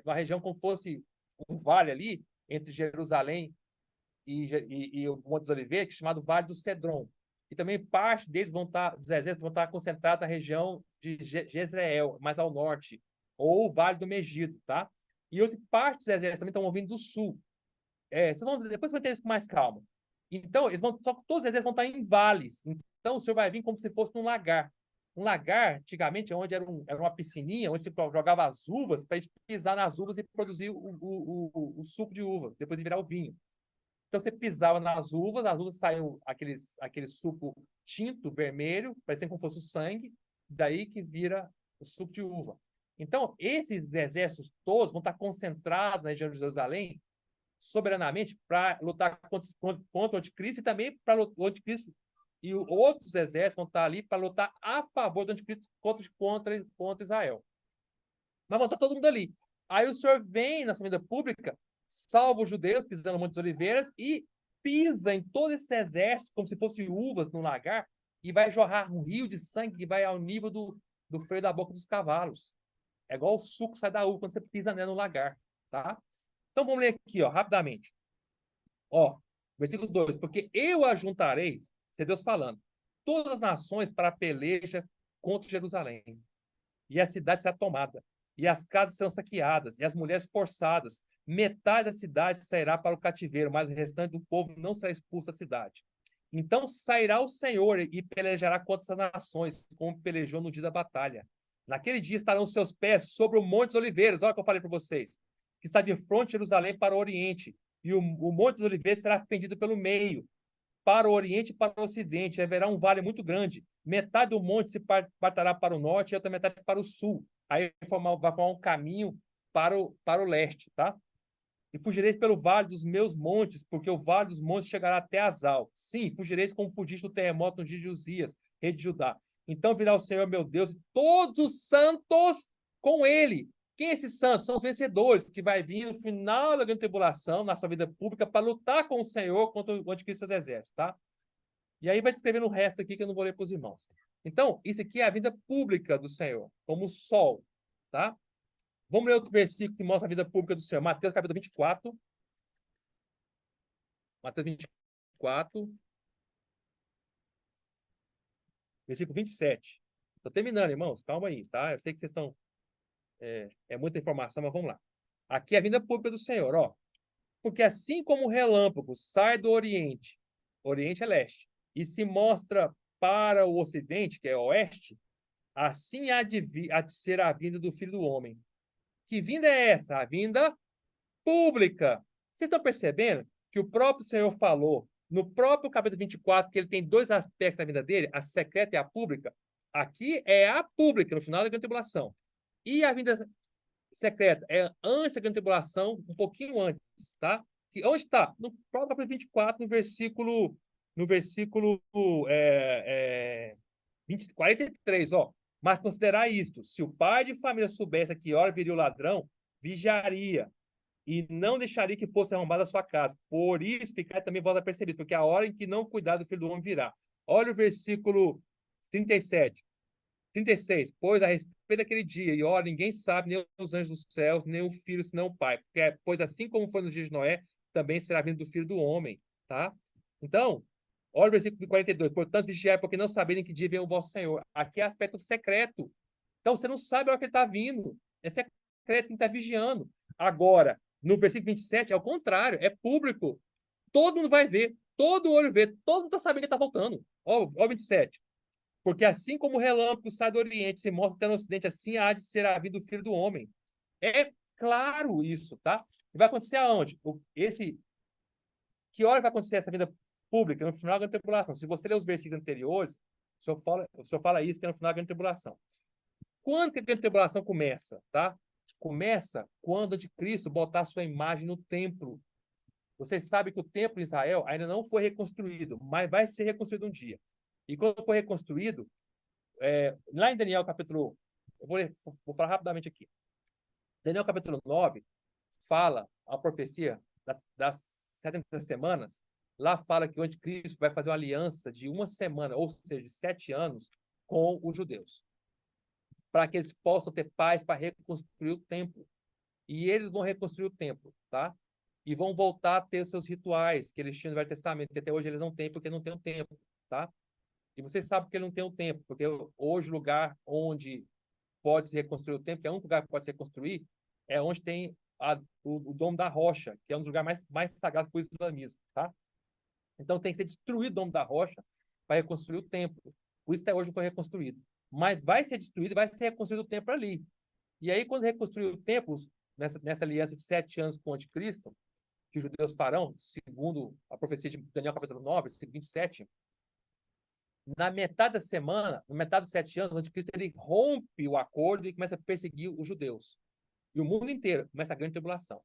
na região como fosse um vale ali, entre Jerusalém e o Monte dos Oliveiras, chamado Vale do Cedron. e também parte deles dos exércitos vão estar concentrados na região de Jezreel, mais ao norte, ou o Vale do Megido, tá? E outra parte dos exércitos também estão vindo do sul. Depois você vai entender isso com mais calma. Então, só que todos os exércitos vão estar em vales. Então, o senhor vai vir como se fosse num lagar. Um lagar, antigamente, onde era uma piscininha, onde se jogava as uvas para pisar nas uvas e produzir o suco de uva, depois de virar o vinho. Então, você pisava nas uvas saiu aquele suco tinto, vermelho, parecendo como fosse o sangue, daí que vira o suco de uva. Então, esses exércitos todos vão estar concentrados na região de Jerusalém, soberanamente, para lutar contra o anticristo e também para o anticristo e outros exércitos vão estar ali para lutar a favor do anticristo contra Israel. Mas vão estar todo mundo ali. Aí o senhor vem na família pública, salva os judeus, pisando no Monte das Oliveiras, e pisa em todo esse exército, como se fosse uvas no lagar, e vai jorrar um rio de sangue que vai ao nível do freio da boca dos cavalos. É igual o suco sai da uva quando você pisa nela no lagar, tá? Então vamos ler aqui, ó, rapidamente. Ó, versículo 2: porque eu ajuntarei, isso é Deus falando, todas as nações para a peleja contra Jerusalém. E a cidade será tomada, e as casas serão saqueadas, e as mulheres forçadas. Metade da cidade sairá para o cativeiro, mas o restante do povo não será expulso da cidade. Então sairá o Senhor e pelejará contra as nações, como pelejou no dia da batalha. Naquele dia estarão seus pés sobre o Monte das Oliveiras, olha o que eu falei para vocês, que está de frente de Jerusalém para o Oriente, e o Monte das Oliveiras será fendido pelo meio, para o Oriente e para o Ocidente. Haverá um vale muito grande. Metade do monte se partirá para o norte e outra metade para o sul. Aí vai formar um caminho para o leste, tá? E fugireis pelo vale dos meus montes, porque o vale dos montes chegará até Azal. Sim, fugireis como fugiste do terremoto no dia de Uzias, rei de Judá. Então virá o Senhor, meu Deus, e todos os santos com ele. Quem é esses santos? São os vencedores, que vai vir no final da grande tribulação, na sua vida pública, para lutar com o Senhor contra o anticristo e seus exércitos, tá? E aí vai descrevendo o resto aqui que eu não vou ler para os irmãos. Então, isso aqui é a vida pública do Senhor, como o sol, tá? Vamos ler outro versículo que mostra a vida pública do Senhor. Mateus capítulo 24. Mateus 24, versículo 27. Estou terminando, irmãos. Calma aí, tá? Eu sei que vocês estão... É muita informação, mas vamos lá. Aqui é a vida pública do Senhor, ó. Porque assim como o relâmpago sai do Oriente, Oriente é leste, e se mostra para o Ocidente, que é o oeste, assim há de ser a vinda do Filho do Homem. Que vinda é essa? A vinda pública. Vocês estão percebendo que o próprio Senhor falou, no próprio capítulo 24, que ele tem dois aspectos da vida dele, a secreta e a pública? Aqui é a pública, no final da grande tribulação. E a vinda secreta é antes da grande tribulação, um pouquinho antes, tá? Que onde está? No próprio capítulo 24, no versículo 43, ó. Mas considerar isto: se o pai de família soubesse a que hora viria o ladrão, vigiaria e não deixaria que fosse arrombada a sua casa. Por isso, ficar também vós apercebidos, porque a hora em que não cuidar do filho do homem virá. Olha o versículo 37. 36, pois a respeito daquele dia, e olha, ninguém sabe, nem os anjos dos céus, nem o filho, senão o pai. Porque, pois assim como foi nos dias de Noé, também será vindo do filho do homem, tá? Então, olha o versículo 42, portanto, vigiai, porque não saberem que dia vem o vosso Senhor. Aqui é aspecto secreto. Então, você não sabe a hora que ele está vindo. É secreto, ele está vigiando. Agora, no versículo 27, é o contrário, é público. Todo mundo vai ver, todo olho vê, todo mundo está sabendo que ele está voltando. Ó, 27. Porque assim como o relâmpago sai do Oriente e se mostra até no Ocidente, assim há de ser a vida do Filho do Homem. É claro isso, tá? E vai acontecer aonde? Que hora vai acontecer essa vida pública? No final da tribulação. Se você ler os versículos anteriores, o senhor fala isso, que é no final da tribulação. Quando que a grande tribulação começa, tá? Começa quando de Cristo botar sua imagem no templo. Vocês sabem que o templo de Israel ainda não foi reconstruído, mas vai ser reconstruído um dia. E quando for reconstruído, lá em Daniel capítulo... vou falar rapidamente aqui. Daniel capítulo 9 fala a profecia das 70 semanas. Lá fala que o anticristo vai fazer uma aliança de uma semana, ou seja, de 7 anos, com os judeus, para que eles possam ter paz para reconstruir o templo. E eles vão reconstruir o templo, tá? E vão voltar a ter os seus rituais que eles tinham no Velho Testamento, que até hoje eles não têm, porque não tem um templo, tá? E você sabe que ele não tem o templo, porque hoje o lugar onde pode se reconstruir o templo, que é um lugar que pode se reconstruir, é onde tem o Domo da Rocha, que é um dos lugares mais sagrados para o islamismo, tá? Então tem que ser destruído o Domo da Rocha para reconstruir o templo. Por isso até hoje não foi reconstruído. Mas vai ser destruído, vai ser reconstruído o templo ali. E aí, quando reconstruir o templo, nessa aliança de 7 anos com o anticristo, que os judeus farão, segundo a profecia de Daniel capítulo 9, versículo 27, na metade da semana, na metade dos 7 anos, o anticristo ele rompe o acordo e começa a perseguir os judeus. E o mundo inteiro começa a grande tribulação.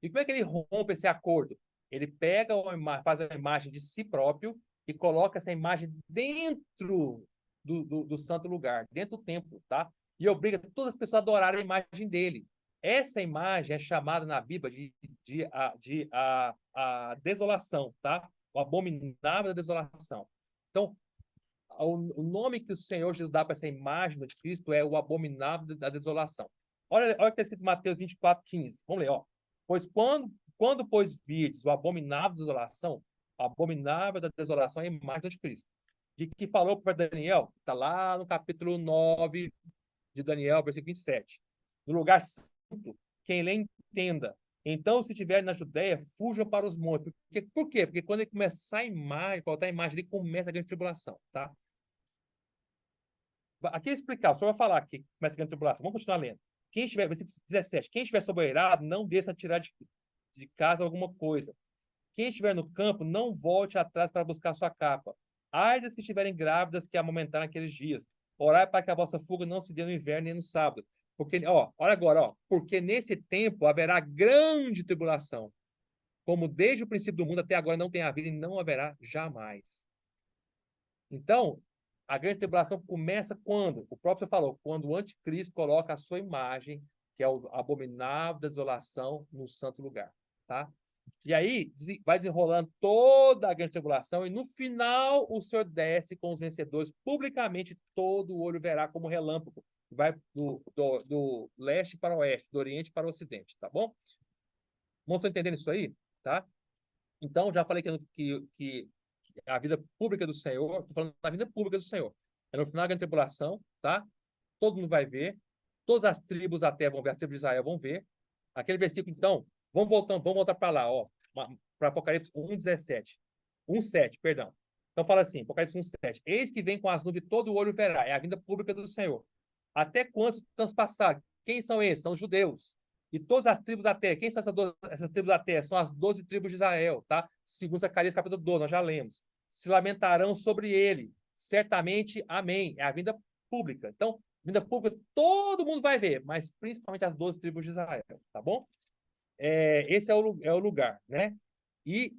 E como é que ele rompe esse acordo? Ele pega faz uma imagem de si próprio e coloca essa imagem dentro do santo lugar, dentro do templo, tá? E obriga todas as pessoas a adorarem a imagem dele. Essa imagem é chamada na Bíblia de desolação, tá? O abominável da desolação. Então, o nome que o Senhor Jesus dá para essa imagem de Cristo é o abominável da desolação. Olha o que está escrito em Mateus 24:15. Vamos ler, ó. Pois pois, virdes o abominável da desolação, o abominável da desolação é a imagem de Cristo. De que falou para Daniel, está lá no capítulo 9 de Daniel, versículo 27. No lugar santo, quem lê entenda. Então, se estiverem na Judéia, fujam para os montes. Por quê? Porque quando ele começar a imagem, faltar a imagem, ele começa a grande tribulação, tá? Aqui é explicar, só vai falar que começa a grande tribulação. Vamos continuar lendo. Quem estiver, versículo 17, quem estiver soberano, não desça a tirar de casa alguma coisa. Quem estiver no campo, não volte atrás para buscar sua capa. Ai das que estiverem grávidas que amamentar naqueles dias. Orai para que a vossa fuga não se dê no inverno nem no sábado. Porque, ó, olha agora, ó, porque nesse tempo haverá grande tribulação, como desde o princípio do mundo até agora não tem havido e não haverá jamais. Então, a grande tribulação começa quando? O próprio Senhor falou, quando o anticristo coloca a sua imagem, que é o abominável da desolação, no santo lugar, tá? E aí vai desenrolando toda a grande tribulação e no final o Senhor desce com os vencedores publicamente, todo o olho verá como relâmpago. Vai do leste para o oeste, do oriente para o ocidente, tá bom? Não estão entendendo isso aí? Tá? Então, já falei que a vida pública do Senhor, estou falando da vida pública do Senhor. É no final da grande tribulação, tá? Todo mundo vai ver, todas as tribos até vão ver, as tribos de Israel vão ver. Aquele versículo, então, vamos voltar para lá, ó, para Apocalipse 1:17. 1:7, perdão. Então fala assim, Apocalipse 1:7. Eis que vem com as nuvens, todo o olho verá, é a vinda pública do Senhor. Até quantos transpassaram? Quem são esses? São os judeus. E todas as tribos da terra. Quem são essas tribos da terra? São as 12 tribos de Israel, tá? Segundo Zacarias, capítulo 12, nós já lemos. Se lamentarão sobre ele. Certamente, amém. É a vinda pública. Então, vinda pública, todo mundo vai ver, mas principalmente as 12 tribos de Israel, tá bom? Esse é o lugar, né? E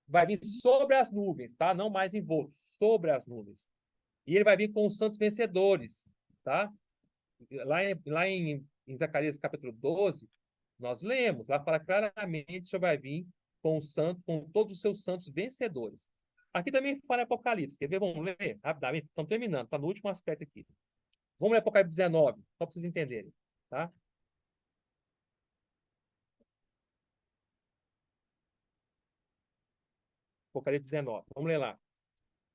vai vir sobre as nuvens, tá? Não mais envolto, sobre as nuvens. E ele vai vir com os santos vencedores, tá? Lá em Zacarias capítulo 12, nós lemos, lá fala claramente que o Senhor vai vir com os santos, com todos os seus santos vencedores. Aqui também fala em Apocalipse, quer ver? Vamos ler rapidamente, estamos terminando, está no último aspecto aqui. Vamos ler Apocalipse 19, só para vocês entenderem, tá? Apocalipse 19, vamos ler lá.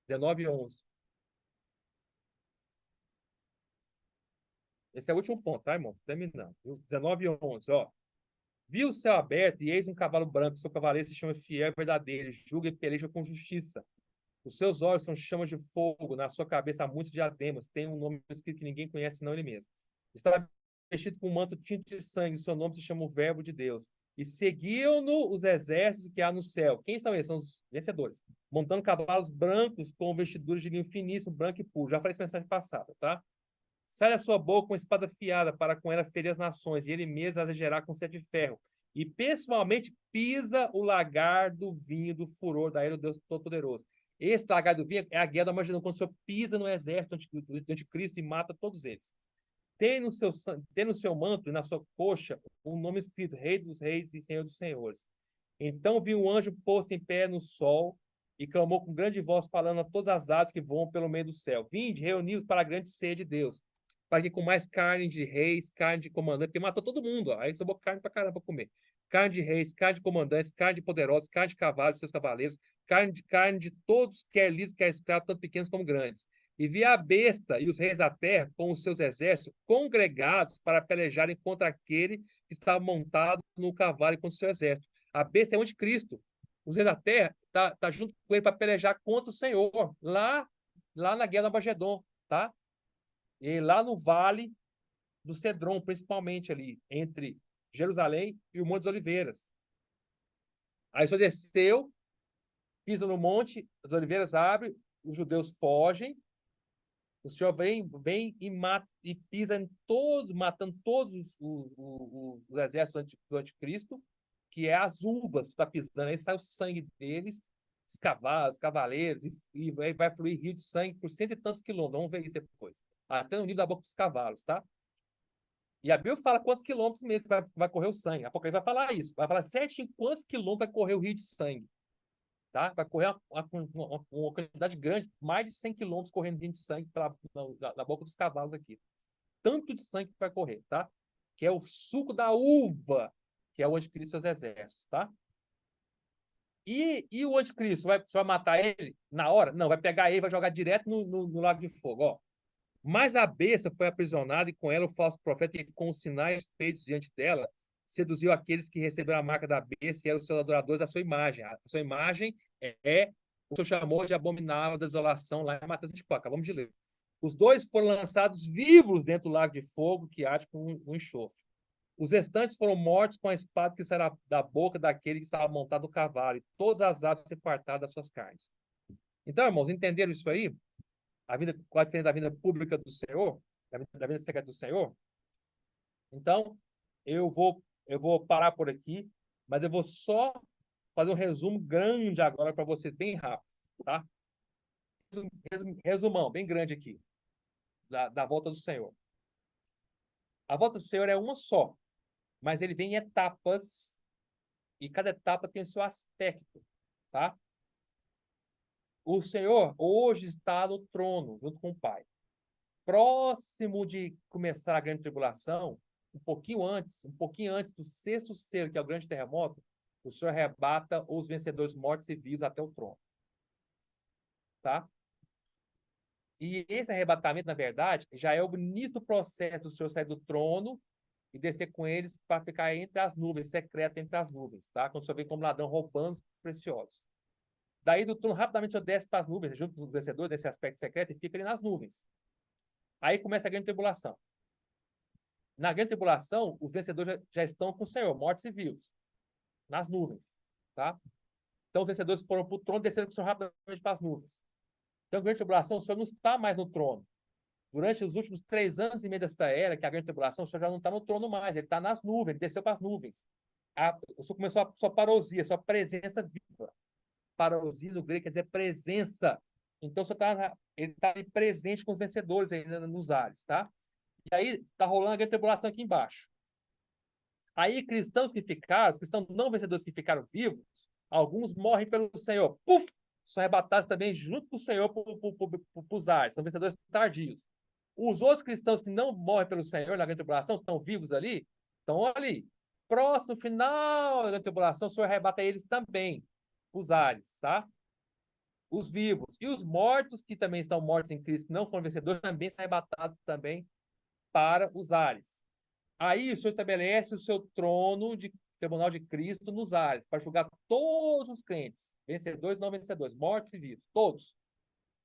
19:11. Esse é o último ponto, tá, irmão? Terminando. 19:11, ó. Viu o céu aberto e eis um cavalo branco, seu cavaleiro se chama Fiel e Verdadeiro, ele julga e peleja com justiça. Os seus olhos são chamas de fogo, na sua cabeça há muitos diademas, tem um nome escrito que ninguém conhece, senão ele mesmo. Está vestido com um manto tinto de sangue, seu nome se chama o Verbo de Deus. E seguiam-no os exércitos que há no céu. Quem são eles? São os vencedores. Montando cavalos brancos com vestiduras de linho finíssimo, branco e puro. Já falei essa mensagem passada, tá? Sai da sua boca uma espada afiada para com ela ferir as nações, e ele mesmo as gerar com sete de ferro. E pessoalmente pisa o lagar do vinho do furor da ira do Deus Todo-Poderoso. Esse lagar do vinho é a guerra do Armagedon, quando o Senhor pisa no exército do anticristo e mata todos eles. Tem no seu manto e na sua coxa um nome escrito, Rei dos Reis e Senhor dos Senhores. Então viu um anjo posto em pé no sol e clamou com grande voz, falando a todas as aves que voam pelo meio do ceio. Vinde, reuni-os para a grande ceia de Deus, para que com mais carne de reis, carne de comandante, porque matou todo mundo, ó. Aí sobrou carne para caramba para comer. carne de reis, carne de comandantes, carne de poderosos, carne de cavalos, seus cavaleiros, carne de todos, quer livres, quer escravos, tanto pequenos como grandes. E vi a besta e os reis da terra com os seus exércitos congregados para pelejarem contra aquele que estava montado no cavalo e contra o seu exército. A besta é o anticristo. Os reis da terra tá junto com ele para pelejar contra o Senhor, lá na guerra do Abagedon, tá? E lá no vale do Cedron, principalmente ali, entre Jerusalém e o Monte das Oliveiras. Aí o Senhor desceu, pisa no monte, as oliveiras abrem, os judeus fogem, o Senhor vem e mata e pisa em todos, matando todos os exércitos do anticristo, que é as uvas que está pisando, aí sai o sangue deles, os cavalos, os cavaleiros, e vai fluir rio de sangue por cento e tantos quilômetros. Vamos ver isso depois. Até no nível da boca dos cavalos, tá? E a Bíblia fala quantos quilômetros mesmo vai correr o sangue. A Apocalipse vai falar isso. Vai falar certinho quantos quilômetros vai correr o rio de sangue. Tá? Vai correr uma quantidade grande, mais de 100 quilômetros correndo rio de sangue na boca dos cavalos aqui. Tanto de sangue que vai correr, tá? Que é o suco da uva, que é o anticristo e seus exércitos, tá? E o anticristo, você vai matar ele na hora? Não, vai pegar ele e vai jogar direto no lago de fogo, ó. Mas a besta foi aprisionada e com ela o falso profeta, que com os sinais feitos diante dela, seduziu aqueles que receberam a marca da besta e eram os seus adoradores da sua imagem. A sua imagem é o que o Senhor chamou de abominável desolação lá em Mateus 24. Acabamos de ler. Os dois foram lançados vivos dentro do lago de fogo que arde com um enxofre. Os restantes foram mortos com a espada que sairá da boca daquele que estava montado no cavalo, e todas as aves se fartaram das suas carnes. Então, irmãos, entenderam isso aí? Qual a diferença da vida pública do Senhor, da vida secreta do Senhor? Então, eu vou parar por aqui, mas eu vou só fazer um resumo grande agora para você, bem rápido, tá? Resumão, bem grande aqui, da volta do Senhor. A volta do Senhor é uma só, mas ele vem em etapas, e cada etapa tem o seu aspecto, tá? O Senhor hoje está no trono, junto com o Pai. Próximo de começar a grande tribulação, um pouquinho antes do sexto selo, que é o grande terremoto, o Senhor arrebata os vencedores mortos e vivos até o trono. Tá? E esse arrebatamento, na verdade, já é o início do processo do Senhor sair do trono e descer com eles para ficar entre as nuvens, secreto entre as nuvens, tá? Quando o Senhor vem como ladrão roubando os preciosos. Daí do trono, rapidamente, o Senhor desce para as nuvens, junto com os vencedores, desse aspecto secreto, e fica ali nas nuvens. Aí começa a grande tribulação. Na grande tribulação, os vencedores já estão com o Senhor, mortos e vivos, nas nuvens, tá? Então, os vencedores foram para o trono, desceram com o Senhor rapidamente para as nuvens. Então, a grande tribulação, o Senhor não está mais no trono. Durante os últimos 3 anos e meio desta era, que é a grande tribulação, o Senhor já não está no trono mais, ele está nas nuvens, ele desceu para as nuvens. O Senhor começou a sua parousia, a sua presença viva. Parousia no grego quer dizer presença. Então, ele está presente com os vencedores ainda nos ares, tá? E aí, está rolando a grande tribulação aqui embaixo. Aí, cristãos que ficaram, os cristãos não vencedores que ficaram vivos, alguns morrem pelo Senhor. Puf! São arrebatados também junto com o Senhor para os ares. São vencedores tardios. Os outros cristãos que não morrem pelo Senhor na grande tribulação, estão vivos ali, estão ali. Próximo, final da grande tribulação, o Senhor arrebata eles também, os ares, tá? Os vivos. E os mortos, que também estão mortos em Cristo, que não foram vencedores, também são arrebatados também para os ares. Aí o Senhor estabelece o seu trono de tribunal de Cristo nos ares, para julgar todos os crentes, vencedores e não vencedores, mortos e vivos, todos.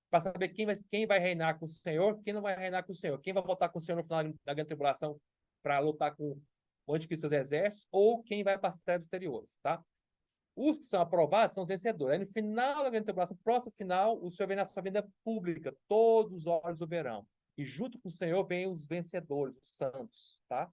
Para saber quem vai reinar com o Senhor, quem não vai reinar com o Senhor, quem vai voltar com o Senhor no final da grande tribulação para lutar com o anticristo e seus exércitos, ou quem vai para as trevas exteriores, tá? Os que são aprovados são os vencedores. Aí no final da grande tribulação, próximo final, o Senhor vem na sua vida pública, todos os olhos o verão. E junto com o Senhor vêm os vencedores, os santos, tá?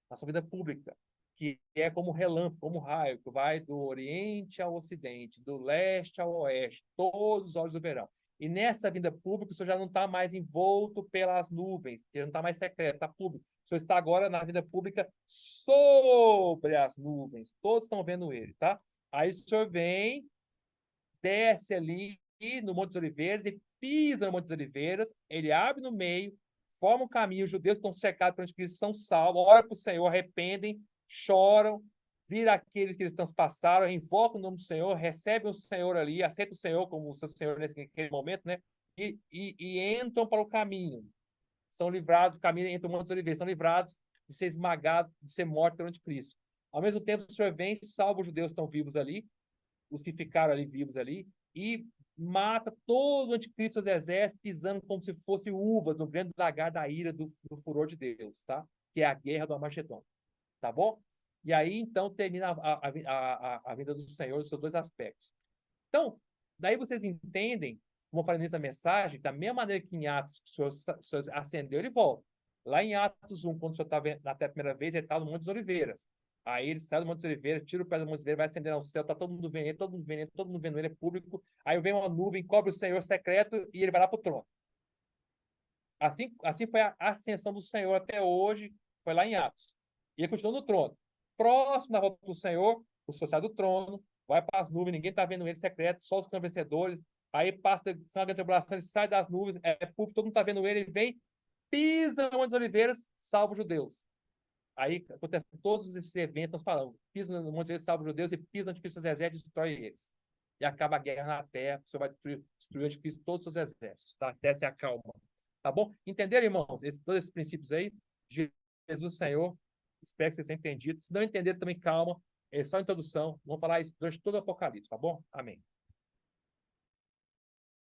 Na sua vida pública, que é como relâmpago, como raio, que vai do Oriente ao Ocidente, do leste ao oeste, todos os olhos o verão. E nessa vida pública, o Senhor já não está mais envolto pelas nuvens, ele não está mais secreto, está público. O Senhor está agora na vida pública sobre as nuvens, todos estão vendo ele, tá? Aí o Senhor vem, desce ali no Monte das Oliveiras e pisa no Monte das Oliveiras, ele abre no meio, forma um caminho, os judeus estão cercados por anticristo, são salvos, oram para o Senhor, arrependem, choram, vira aqueles que eles transpassaram, invocam o nome do Senhor, recebem o Senhor ali, aceitam o Senhor como o seu Senhor naquele momento, né? E entram para o caminho. São livrados, caminham entre o Monte dos Oliveiras, são livrados de ser esmagados, de ser mortos pelo anticristo. Ao mesmo tempo, o Senhor vem, salva os judeus que estão vivos ali, os que ficaram ali vivos ali, e mata todo o anticristo dos exércitos, pisando como se fosse uvas no grande lagar da ira do furor de Deus, tá? Que é a guerra do Armagedon, tá bom? E aí, então, termina a vinda do Senhor, os seus dois aspectos. Então, daí vocês entendem, como eu falei nessa mensagem, da mesma maneira que em Atos o Senhor ascendeu, ele volta. Lá em Atos 1, quando o Senhor estava até a primeira vez, ele estava no Monte das Oliveiras. Aí ele sai do Monte das Oliveiras, tira o pé do Monte das Oliveiras, vai ascender ao céu, tá todo mundo vendo ele, todo mundo vendo ele, todo mundo vendo ele, é público. Aí vem uma nuvem, cobre o Senhor secreto e ele vai lá para o trono. Assim foi a ascensão do Senhor até hoje, foi lá em Atos. E ele continua no trono. Próximo da volta do Senhor, o Senhor sai do trono, vai para as nuvens, ninguém está vendo ele secreto, só os que são vencedores. Aí passa a grande tribulação, ele sai das nuvens, é público, todo mundo está vendo ele, ele vem, pisa no Monte das Oliveiras, salva os judeus. Aí acontece todos esses eventos, nós falamos, pisa no Monte das Oliveiras, salva os judeus, e pisa no anticristo dos exércitos e destrói eles. E acaba a guerra na terra, o Senhor vai destruir o anticristo todos os seus exércitos, tá? Até se acalma. Tá bom? Entenderam, irmãos? Todos esses princípios aí? Jesus, Senhor. Espero que vocês tenham entendido. Se não entenderam, também calma. É só introdução. Vamos falar isso durante todo o Apocalipse, tá bom? Amém.